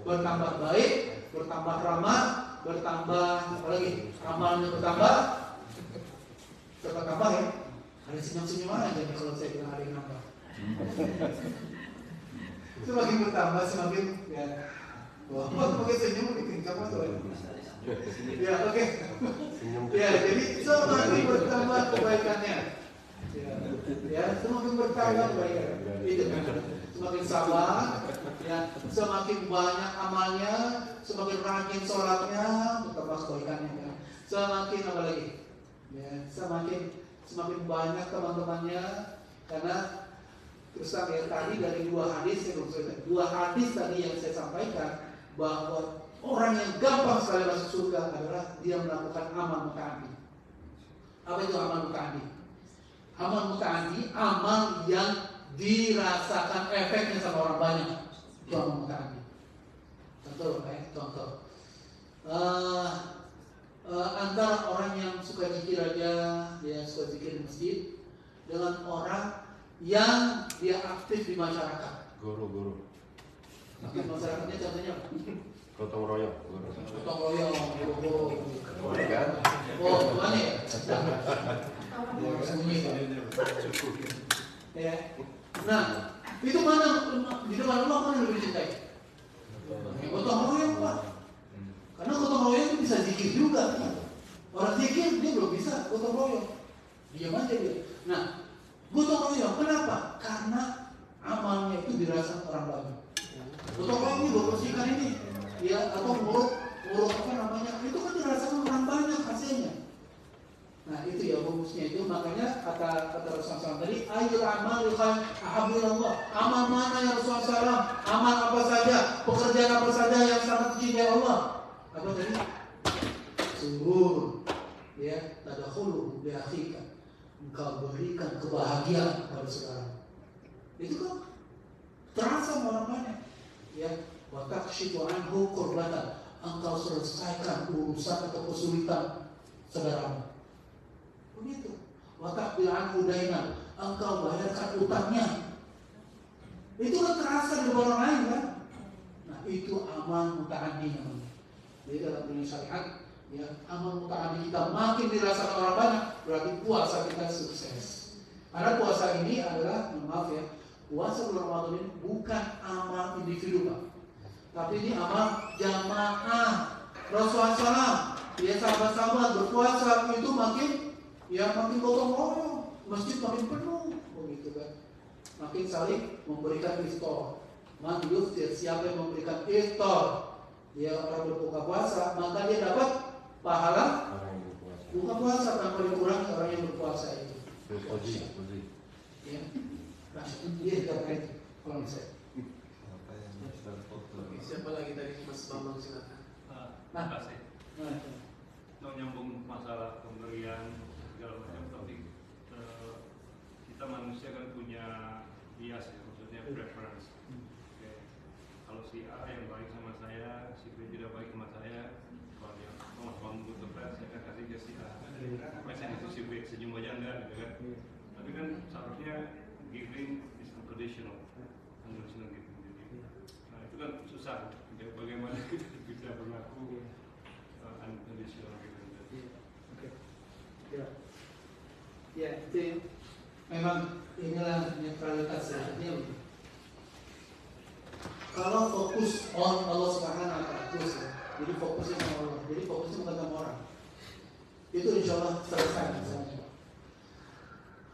bertambah baik, bertambah ramah, bertambah apalagi amalnya bertambah, tambah ya. Ada senyum-senyum aja nih kalau saya bilang ada yang nambah. Semakin bertambah semakin ya. Wah, pakai senyum bikin kamu tuh. Ya oke. Ya jadi semakin bertambah kebaikannya. Ya semakin bertambah kebaikannya. Itu semakin sabar, ya semakin banyak amalnya, semakin rajin sholatnya, bertambah kebaikannya. Ya. Semakin apa lagi? Ya semakin banyak teman-temannya, karena terus ya tadi dari dua hadis tadi yang saya sampaikan bahwa orang yang gampang sekali masuk surga adalah dia melakukan amal mutaaddi. Apa itu amal mutaaddi? Amal mutaaddi, amal yang dirasakan efeknya sama orang banyak. Itu amal mutaaddi. Contoh. Antara orang yang suka zikir aja, dia suka zikir di masjid, dengan orang yang dia aktif di masyarakat. Guru. Aktif masyarakatnya contohnya Gotong royong. gotong royong, Boleh kan? oh gimana ya? Sembunyi kan? Ya. Nah, itu mana di depan Allah mana lebih dicintai? Gotong royong Pak. Karena gotong royong itu bisa zikir juga. Orang zikir dia belum bisa gotong royong. Diam aja dia. Nah, gotong royong kenapa? Karena amalnya itu dirasakan orang banyak. Gotong royong ini bersihkan ini, ya atau nguruk apa namanya? Itu kan dirasakan orang banyak hasilnya. Nah itu ya rumusnya itu, makanya kata Rasulullah SAW tadi, ayyul amal ahabbillah. Amal mana yang Rasulullah SAW? Amal apa saja, pekerjaan apa saja yang sangat dicintai Allah? Apa tadi? Surur, ya tadakhulu bi akhika. Engkau berikan kebahagiaan pada saudara. Itu kan terasa orang banyak. Ya, wa takshifu anhu qurbatan. Engkau selesaikan urusan atau kesulitan saudaramu. Begitu. Wa taqbil anhu dainan. Engkau bayarkan utangnya. Itu kan terasa di orang lain kan? Nah, itu amal mutaaddi namanya. Jadi dalam dunia syariat, ya amal mutaaddi kita makin dirasakan orang banyak, berarti puasa kita sukses. Karena puasa ini adalah, maaf ya, puasa bulan Ramadan ini bukan amal individu Pak, tapi ini amal jamaah. Rasulullah SAW, ya sahabat-sahabat berpuasa itu makin gotong royong, masjid makin penuh, begitu kan? Makin saling memberikan iftar. Man yuftir, siapa yang memberikan iftar, dia orang berbuka puasa, maka dia dapat pahala buka puasa tanpa dikurangi orang yang berpuasa itu. Ya. Dia terkait kalau saya. Siapa lagi tadi Mas Bambang silakan. Terima kasih. Mau nyambung masalah pemberian segala macam topik. Kita manusia kan punya bias ya, maksudnya preference. Oke. Kalau si A yang baik sama saya, si B tidak baik sama saya, kalau yang Mas Bambang butuh saya akan kasih ke si A. Biasanya itu si B senyum aja enggak, gitu kan? Tapi kan seharusnya giving is unconditional giving. Nah itu kan susah ya bagaimana kita bisa berlaku unconditional gitu. Oke. Ya, itu memang inilah netralitas artinya. Kalau fokus on Allah Subhanahu wa Ta'ala terus ya. Jadi fokusnya sama Allah. Jadi fokusnya bukan sama orang. Itu insya Allah selesai misalnya.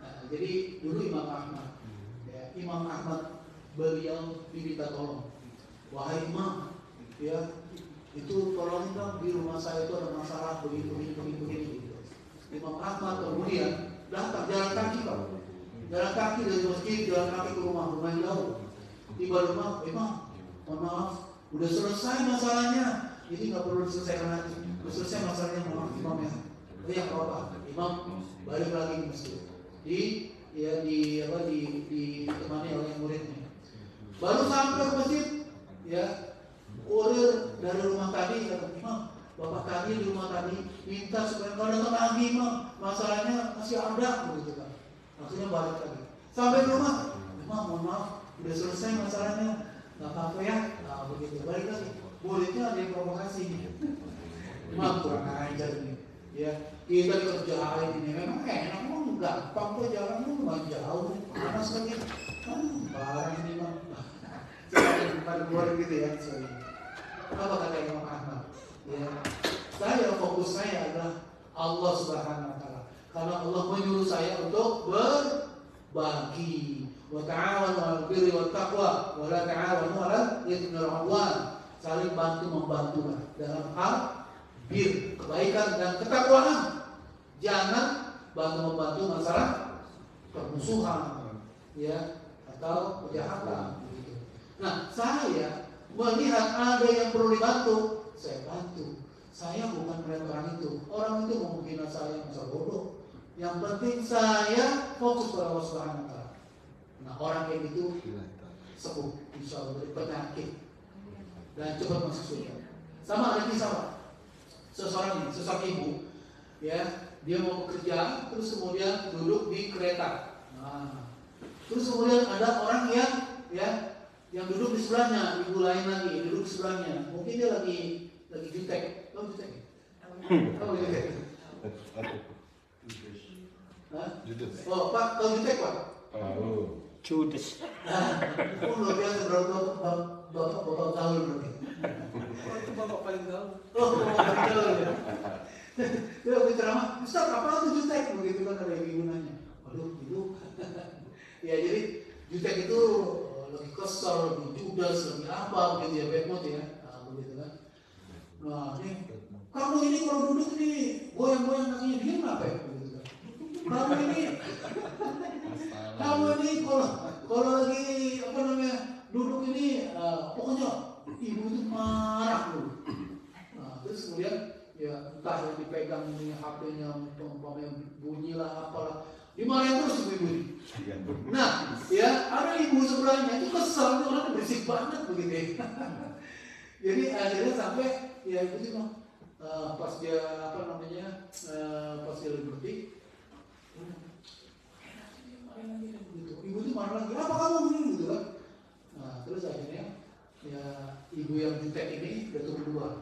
Nah, jadi dulu Imam Ahmad, ya, Imam Ahmad beliau diminta tolong. Wahai Imam, ya itu tolong dong di rumah saya itu ada masalah begini. Gitu. Imam Ahmad kemudian datang jalan kaki Pak. Jalan kaki dari masjid, jalan kaki ke rumah yang jauh. Tiba rumah, Imam, mohon maaf, udah selesai masalahnya. Jadi nggak perlu diselesaikan lagi. Udah selesai masalahnya, mohon maaf Imam ya. Ya apa? Imam balik lagi ke masjid. Ditemani oleh muridnya. Baru sampai ke masjid, ya kurir dari rumah tadi kata Imam, bapak tadi di rumah tadi minta supaya kau datang lagi Imam, masalahnya masih ada begitu kan. Akhirnya balik lagi. Sampai di rumah, Imam mohon maaf, udah selesai masalahnya, nggak apa-apa ya. Nah begitu balik lagi. Muridnya ada yang provokasi. Imam kurang ajar nih. Ya kita dikerjain ini memang enak, memang gampang kok jalan lu nggak jauh, panas lagi. Barang ini Imam. Pada keluar gitu ya. Apa kata Imam Ahmad? Ya, saya fokus saya adalah Allah Subhanahu wa Ta'ala. Karena Allah menyuruh saya untuk berbagi. Wa ta'awanu 'alal birri wat taqwa wa la ta'awanu 'alal itsmi wal 'udwan. Saling bantu membantu dalam hal bir, kebaikan dan ketakwaan. Jangan bantu membantu masalah permusuhan, ya, atau kejahatan. Nah, saya melihat ada yang perlu dibantu, saya bantu. Saya bukan melihat orang itu. Orang itu menghina saya, masa bodoh. Yang penting saya fokus pada Allah Subhanahu wa Ta'ala. Nah, orang kayak gitu sembuh, insya Allah dari penyakit dan cepat masuk surga. Sama ada kisah, seseorang ibu, ya, dia mau bekerja, terus kemudian duduk di kereta. Nah, terus kemudian ada orang yang duduk di sebelahnya, ibu lain lagi duduk di sebelahnya. Mungkin dia lagi jutek. Tahu jutek? Tahu jutek? Judes. Oh Pak, tahu jutek Pak? Tahu. Judes. Luar biasa berapa bapak tahu berarti. Oh, itu bapak paling tahu. Oh, bapak paling tahu ya. Dia waktu ceramah, Ustaz apa itu jutek? Begitu kan ada ibu nanya. Waduh, ibu. Ya jadi jutek itu lebih kesal, lebih judes, lebih apa begitu ya, bad mood ya, begitu kan. Nah ini, kamu ini kalau duduk nih goyang-goyang kakinya dia kenapa ya? Begitu kan. Kamu ini kalau lagi apa namanya duduk ini, pokoknya ibu itu marah dulu. Nah terus kemudian ya entah yang dipegang ini HP-nya, umpamanya bunyi lah apalah. Dimarahin terus ibu ini. Nah, ya ada ibu sebelahnya itu kesal, itu orang berisik banget begitu. Jadi akhirnya sampai ya itu sih pas dia apa namanya pas dia lagi berhenti, gitu. Ibu itu marah lagi, apa kamu begini gitu kan? Nah terus akhirnya ya ibu yang jutek ini udah turun duluan.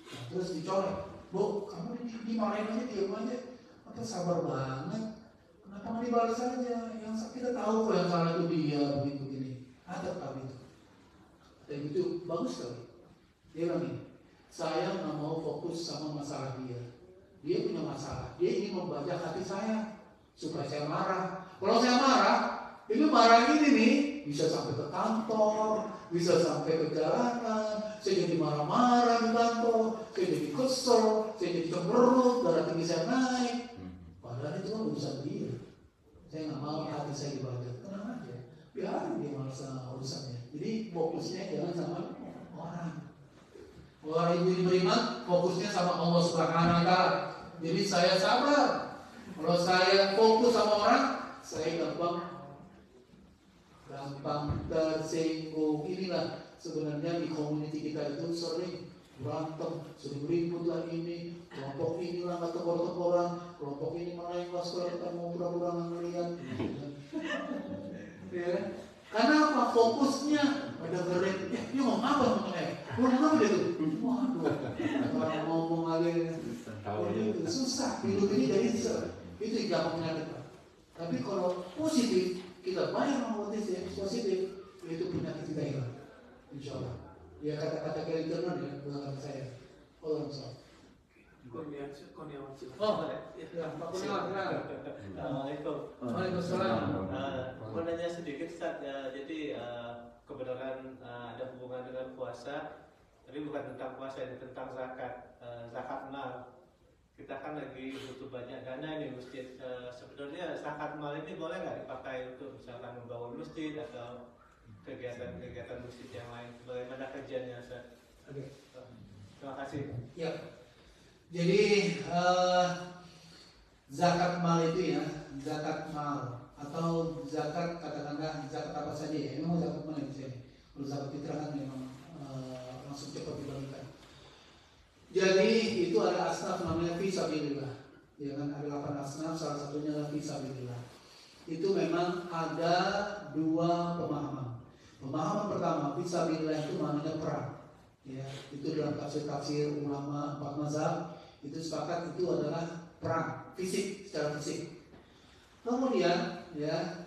Nah, terus dicolek, Bu, kamu dimarahin aja, diam aja, apa sabar banget. Kenapa nggak dibalas saja? Yang kita tahu kok yang salah itu dia begini. Ada kali itu. Dan itu bagus sekali. Dia bilang ini, saya nggak mau fokus sama masalah dia. Dia punya masalah. Dia ingin membaca hati saya supaya saya marah. Kalau saya marah, ini marah ini nih bisa sampai ke kantor, bisa sampai ke jalanan. Saya jadi marah-marah di kantor, saya jadi kesel, saya jadi cemberut, darah tinggi saya naik. Padahal itu kan urusan dia. Saya nggak mau hati saya dibaca. Tenang aja, biarin dia masalah urusannya. Jadi fokusnya jangan sama orang. Orang ibu ini beriman, fokusnya sama Allah Subhanahu wa Ta'ala. Jadi saya sabar. Kalau saya fokus sama orang, saya gampang tersinggung. Inilah sebenarnya di komuniti kita itu sering berantem, sering ribut lah ini, kelompok inilah nggak tekor-tekoran, kelompok ini malah yang pas kalau kita mau pura-pura ngeliat. Ya. Karena apa? Fokusnya pada keren, dia ngomong apa ngomong apa dia tuh? Waduh, orang ngomong lagi, susah. Hidup ini dari itu gampang penyakit. Tapi kalau positif, kita banyak ngomong positif, itu penyakit kita hilang, insya Allah. Ya kata-kata kalian internal ya, bukan kata saya. Allah SWT. Oh, ya, Pak Kurniawan, silakan. Assalamualaikum. Waalaikumsalam. Mau nanya sedikit, Ustaz. Jadi kebenaran ada hubungan dengan puasa, tapi bukan tentang puasa, ini tentang zakat, zakat mal. Kita kan lagi butuh banyak dana nih masjid. Sebenarnya zakat mal ini boleh nggak dipakai untuk misalkan membangun masjid atau kegiatan-kegiatan masjid yang lain? Bagaimana kajiannya, Ustaz? Oke. Terima kasih. Ya. Jadi zakat mal itu ya, zakat mal atau zakat katakanlah zakat apa saja ya, memang zakat mal itu saja. Kalau zakat fitrah kan memang langsung cepat dibagikan. Jadi itu ada asnaf namanya fisabilillah. Ya kan ada 8 asnaf, salah satunya adalah fisabilillah. Itu memang ada 2 pemahaman. Pemahaman pertama, fisabilillah itu maknanya perang. Ya, itu dalam tafsir ulama 4 mazhab itu sepakat itu adalah perang fisik, secara fisik. Kemudian ya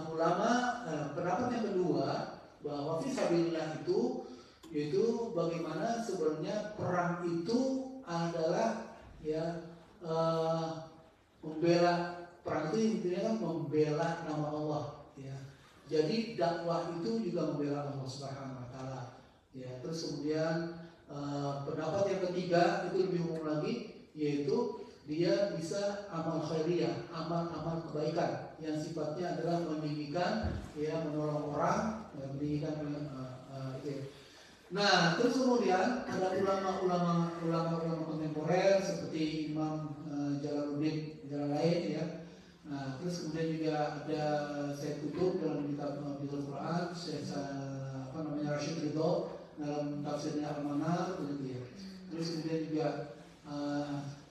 ulama pendapat yang kedua bahwa fisabilillah itu yaitu bagaimana sebenarnya perang itu adalah ya membela, perang itu intinya kan membela nama Allah ya. Jadi dakwah itu juga membela Allah Subhanahu wa taala. Ya, terus kemudian pendapat yang ketiga itu lebih umum lagi, yaitu dia bisa amal khairiyah, amal kebaikan yang sifatnya adalah meninggikan, ya menolong orang, meninggikan itu. Nah, terus kemudian ada ulama kontemporer seperti Imam Jalaluddin lain ya. Nah, terus kemudian juga ada Said Qutb dalam kitab Bidul Quran, Rashid Ridho dalam tafsirnya Al-Manar begitu ya. Terus kemudian juga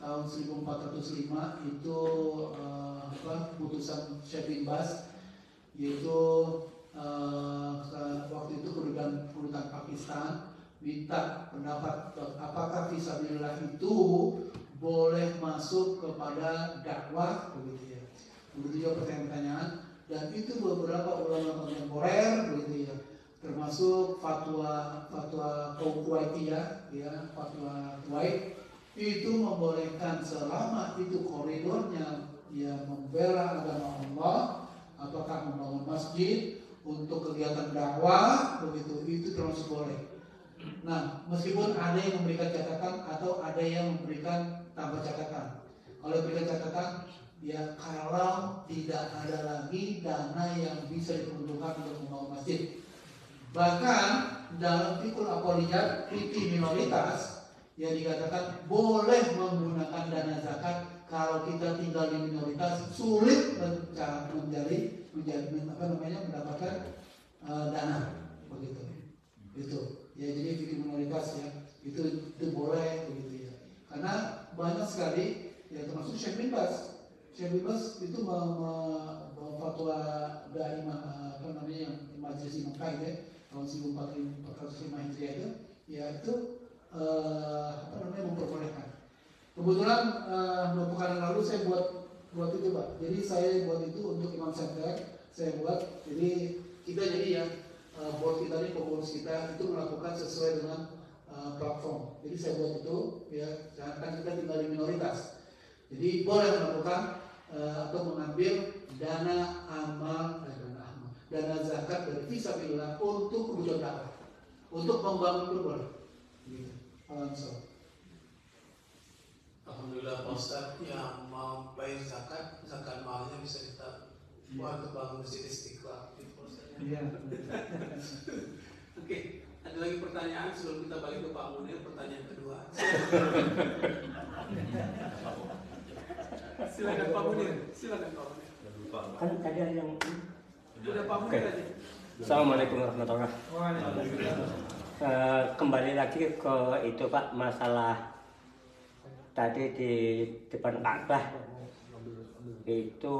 tahun 1405 itu putusan Syekh bin Baz, yaitu waktu itu kedudukan Pakistan minta pendapat apakah fisabilillah itu boleh masuk kepada dakwah begitu ya. Begitu juga pertanyaan, dan itu beberapa ulama kontemporer begitu ya, termasuk fatwa kaum Kuwaitiyah ya, fatwa Kuwait itu membolehkan selama itu koridornya ya membela agama Allah, apakah membangun masjid untuk kegiatan dakwah begitu, itu termasuk boleh. Nah, meskipun ada yang memberikan catatan atau ada yang memberikan tanpa catatan. Kalau berikan catatan, ya kalau tidak ada lagi dana yang bisa diperuntukkan untuk membangun masjid. Bahkan dalam fikul apoliyat, fikih minoritas, yang dikatakan boleh menggunakan dana zakat kalau kita tinggal di minoritas, sulit mendapatkan dana begitu. Itu ya, jadi fikih minoritas ya, itu boleh begitu ya. Karena banyak sekali ya, termasuk Syekh bin Baz. Syekh bin Baz itu fatwa daimah yang Majelis Imam ya, tahun 1405 Hijriah itu ya, itu memperbolehkan. Kebetulan beberapa kali lalu saya buat itu Pak. Jadi saya buat itu untuk Imam Center, saya buat. Jadi kita ya board kita ini, pengurus kita itu melakukan sesuai dengan platform. Jadi saya buat itu ya, kan kita tinggal di minoritas. Jadi boleh melakukan atau mengambil dana zakat dari fisabilillah untuk kebutuhan dakwah, untuk membangun berbuat. Gitu. Alhamdulillah Pak Ustaz, yang mau bayar zakat malnya bisa kita buat untuk bangun masjid Istiqlal. Iya. Oke, ada lagi pertanyaan sebelum kita balik ke Pak Munir, pertanyaan kedua. Silakan Pak Munir, silakan Pak Munir. Kan tadi ada yang Udah Pak Munir aja. Assalamualaikum warahmatullahi wabarakatuh. Kembali lagi ke itu Pak, masalah tadi di depan Ka'bah itu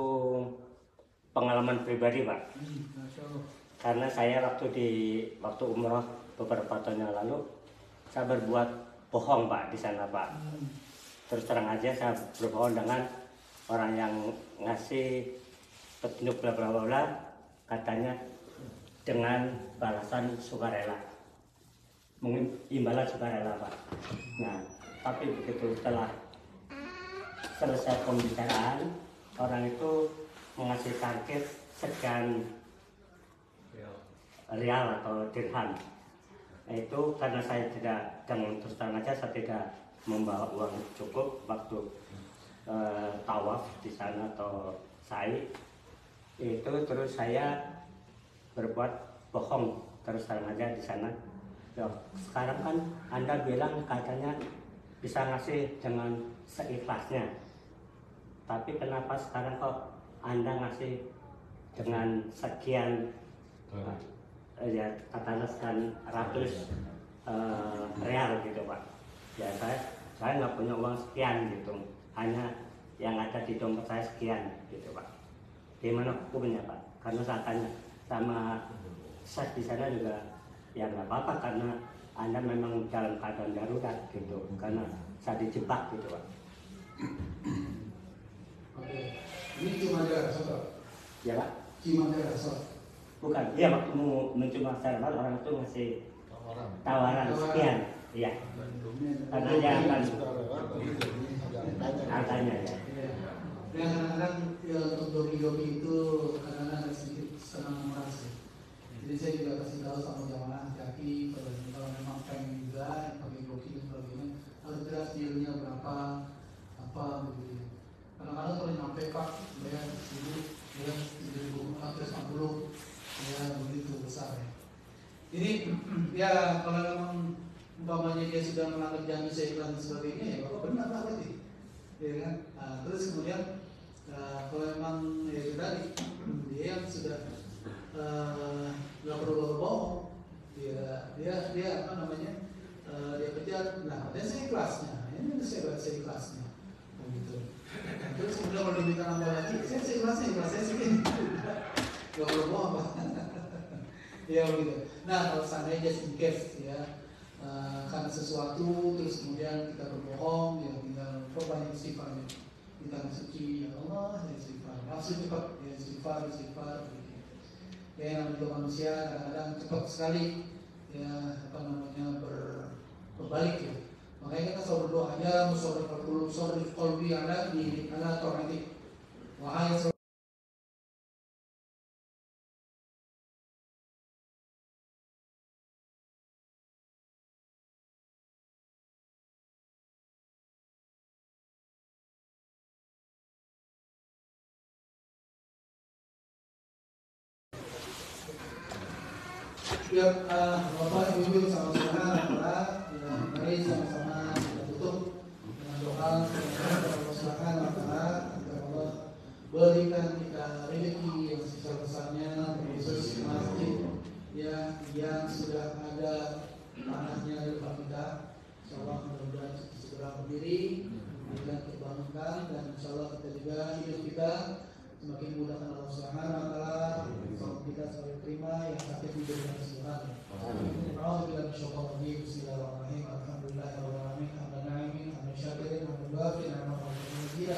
pengalaman pribadi Pak. karena saya waktu umroh beberapa tahun yang lalu saya berbuat bohong Pak di sana Pak. Terus terang aja saya berbohong dengan orang yang ngasih petunjuk bla bla bla, katanya dengan balasan sukarela, mungkin imbalan sukarela Pak. Nah tapi begitu setelah selesai pembicaraan, orang itu mengasih target sekian rial atau dirham. Itu karena saya tidak, dengan terus terang aja saya tidak membawa uang cukup waktu tawaf di sana atau sa'i. Itu terus saya berbuat bohong terus terang aja di sana. Loh, sekarang kan Anda bilang katanya bisa ngasih dengan seikhlasnya, tapi kenapa sekarang kok Anda ngasih dengan sekian ya katakanlah sekian ratus real gitu Pak? Ya saya nggak punya uang sekian gitu, hanya yang ada di dompet saya sekian gitu Pak. Gimana hukumnya Pak? Karena saya tanya sama chef di sana juga ya nggak apa-apa karena Anda memang dalam keadaan darurat gitu, karena saya dijebak gitu Pak. Oke, ini cuma ada soto. Ya Pak? Cuma ada soto. Bukan, iya waktu mau mencoba sarapan orang itu ngasih tawaran sekian, iya. Karena dia akan angkanya ya. Dan kadang-kadang ya, untuk dobi-dobi itu kadang-kadang ada sedikit senang memeras. Jadi saya juga kasih tahu sama jamaah hati-hati kalau memang pengen juga pakai dobi dan sebagainya harus jelas dealnya berapa apa begitu. Kadang-kadang kalau nyampe Pak bayar 1.000, bayar 1.450, ya begitu besar ya. Jadi ya kalau memang umpamanya dia sudah melanggar janji seikhlas dan sebagainya ya Bapak benar Pak berarti, ya kan? Nah, terus kemudian kalau memang ya itu tadi dia yang sudah nggak perlu bohong, dia apa namanya dia kejar, nah dia seikhlasnya, ini saya seikhlasnya, begitu. Terus kemudian kalau diminta nambah lagi, saya seikhlasnya, ikhlas saya segini, nggak perlu bohong Pak. Ya begitu. Nah kalau seandainya just in case ya karena sesuatu terus kemudian kita berbohong, ya tinggal perbanyak istighfarnya. Kita suci ya Allah, ya istighfar. Langsung cepat ya istighfar. Ya namanya juga manusia kadang-kadang cepat sekali ya apa namanya berbalik ya. Makanya kita selalu berdoa aja musyrif qalbi ala tauhid. Wahai ya, Bapak Ibu sama-sama mari sama-sama kita tutup dengan doa silakan agar Allah berikan kita rezeki yang sebesar-besarnya, khusus masjid ya yang sudah ada tanahnya di depan kita. Insyaallah mudah-mudahan segera berdiri dan terbangunkan, dan insyaallah kita juga hidup kita semakin mudah karena Allah Subhanahu wa taala, kita selalu terima yang sakit diberikan kesembuhan. Alhamdulillah bersyukur lagi. Bismillahirrahmanirrahim. Alhamdulillahirabbil alamin. Hamdan na'imin, hamdan syakirin, hamdan wafi'in, hamdan maghfirin.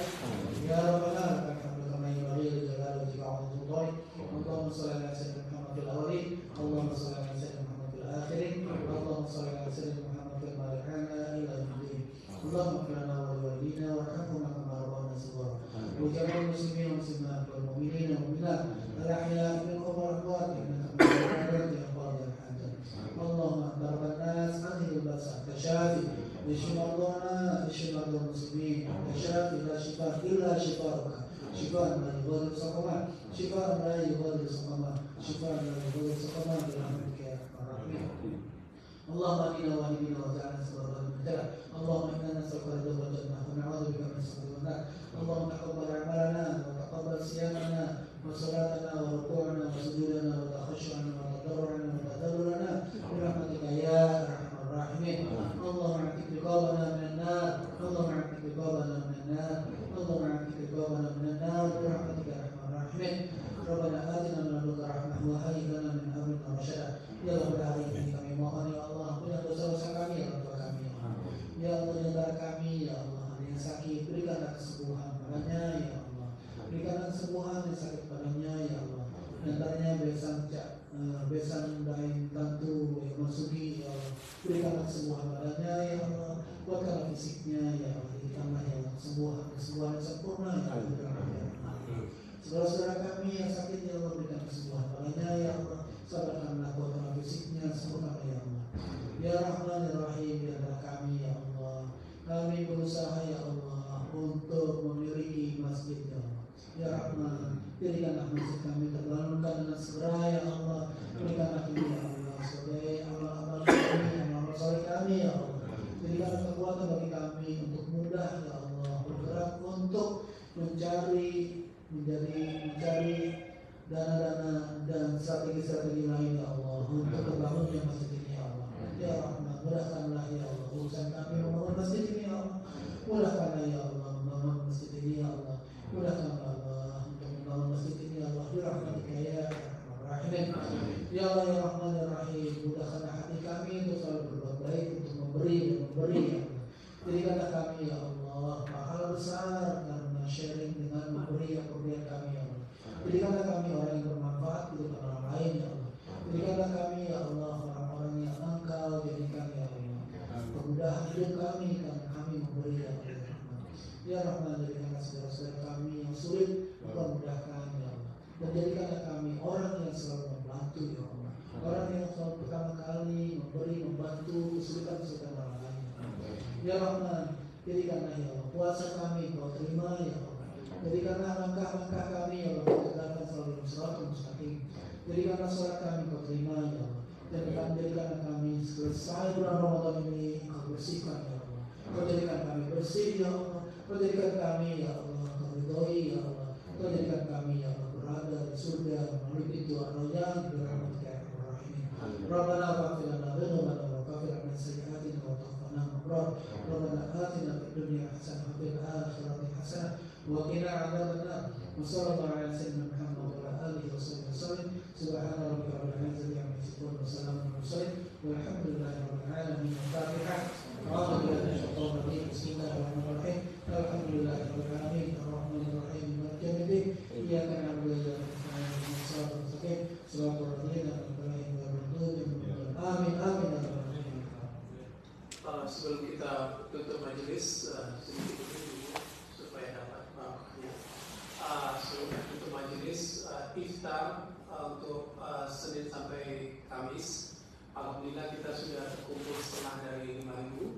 Ya Rabbana lakal hamdu kama yanbaghi li jalali wajhika wa 'azimi. Allahumma shalli ala sayyidina Muhammad fil awwalin, Allahumma shalli ala sayyidina Muhammad fil akhirin, Allahumma shalli ala sayyidina Muhammad fil mala'ina ila yaumil. Allahumma ighfir lana wa liwalidina warhamhum kama rabbana shaghira. وجميع المسلمين والمسلمات والمؤمنين والمؤمنات الأحياء منهم والأموات إنك بقدرك يا قاضي الحاجات. اللهم أكبر الناس أنهي البأس كشافي اشف مرضانا اشف مرضى المسلمين كشافي لا شفاء إلا شفاءك شفاء لا يغادر سقما شفاء لا يغادر سقما شفاء لا يغادر سقما برحمتك يا أرحم الراحمين. اللهم آمنا وأهدنا واجعلنا سببا للهدى. اللهم إنا نسألك رضا والجنة ونعوذ بك من السخط والنار. اللهم تقبل أعمالنا وتقبل صيامنا وصلاتنا وركوعنا وسجودنا وتخشعنا وتضرعنا وتذللنا برحمتك يا أرحم الراحمين. اللهم اعتق رقابنا من النار. اللهم اعتق رقابنا من النار. اللهم اعتق رقابنا من النار برحمتك يا أرحم الراحمين. ربنا آتنا من لدنك رحمة وهيئ لنا من besan dain tantu yang masuki ya Allah, berikanlah semua badannya ya Allah, kuatkanlah fisiknya ya Allah, berikanlah ya Allah kesembuhan yang sempurna ya Allah. Saudara-saudara kami yang sakit ya Allah, berikan kesembuhan badannya ya Allah, sabarkanlah kuatkanlah fisiknya sempurna ya Allah. Ya Rahman ya Rahim, di antara kami ya Allah, kami berusaha ya Allah untuk memiliki masjid ya Allah. Ya Rahman, berikanlah masjid kami terbangunkan dengan segera ya Allah. Berikanlah kami ya Allah sebagai amal-amal kami, amal-amal soleh kami ya Allah. Berikanlah kekuatan bagi kami untuk mudah ya Allah bergerak untuk mencari dana-dana dan strategi-strategi lain ya Allah untuk terbangunnya masjid ini ya Allah. Ya Rahman, mudahkanlah ya Allah urusan kami membangun masjid ini ya Allah. Mudahkanlah ya Allah membangun masjid ini ya Allah. Mudahkanlah Allah untuk membangun masjid ini ya Allah. Ya Rahmatika ya Rahim. Ya Allah ya Rahman ya Rahim, mudahkanlah hati kami untuk selalu berbuat baik, untuk memberi dan memberi ya Allah. Berikanlah kami ya Allah pahala besar karena sharing dengan memberi yang pemberian kami ya Allah. Berikanlah kami orang yang bermanfaat untuk orang lain ya Allah. Berikanlah kami ya Allah orang-orang yang Engkau jadikan ya Allah. Kemudahan hidup kami karena kami memberi ya Allah. Ya Rahman, jadikanlah saudara-saudara kami yang sulit Engkau mudahkan ya Allah. Dan jadikanlah kami orang yang selalu membantu ya Allah. Orang yang selalu pertama kali memberi, membantu kesulitan-kesulitan orang lain. Ya Rahman, jadikanlah ya Allah puasa kami Kau terima ya Allah. Jadikanlah langkah-langkah kami ya Allah tegakkan selalu dalam siratal mustaqim. Jadikanlah sholat kami Kau terima ya Allah. Dan jadikanlah kami selesai bulan Ramadan ini Kau bersihkan ya Allah. Kau jadikan kami bersih ya Allah. Kau jadikan kami ya Allah Kau ridhoi ya Allah. Kau jadikan kami ya Allah berada di surga melalui pintu ar-rayyan birahmatika ya arhamar rahimin. Rabbana faghfir lana dzunubana wa kaffir 'anna sayyi'atina wa tawaffana ma'al Rabbana atina fid dunya hasanah wa fil akhirati hasanah wa qina 'adzabannar. Wa sallallahu ala sayyidina Muhammad wa ala alihi wa sahbihi wasallam. Subhana rabbika rabbil izzati amma yasifun wa salamun 'alal mursalin walhamdulillahi rabbil alamin. Al-Fatihah. A'udzu billahi minasyaitonir rajim. Bismillahirrahmanirrahim. Alhamdulillahi rabbil alamin. Ar-rahmanir rahim. Maliki yaumiddin. Iyyaka na'budu wa iyyaka nasta'in. Ihdinas siratal mustaqim. Shiratal ladzina an'amta 'alaihim ghairil maghdubi 'alaihim. Amin. Amin. Sebelum kita tutup majelis sedikit dulu supaya dapat maknanya. Sebelum kita tutup majelis iftar untuk Senin sampai Kamis, alhamdulillah kita sudah terkumpul setengah dari 5.000.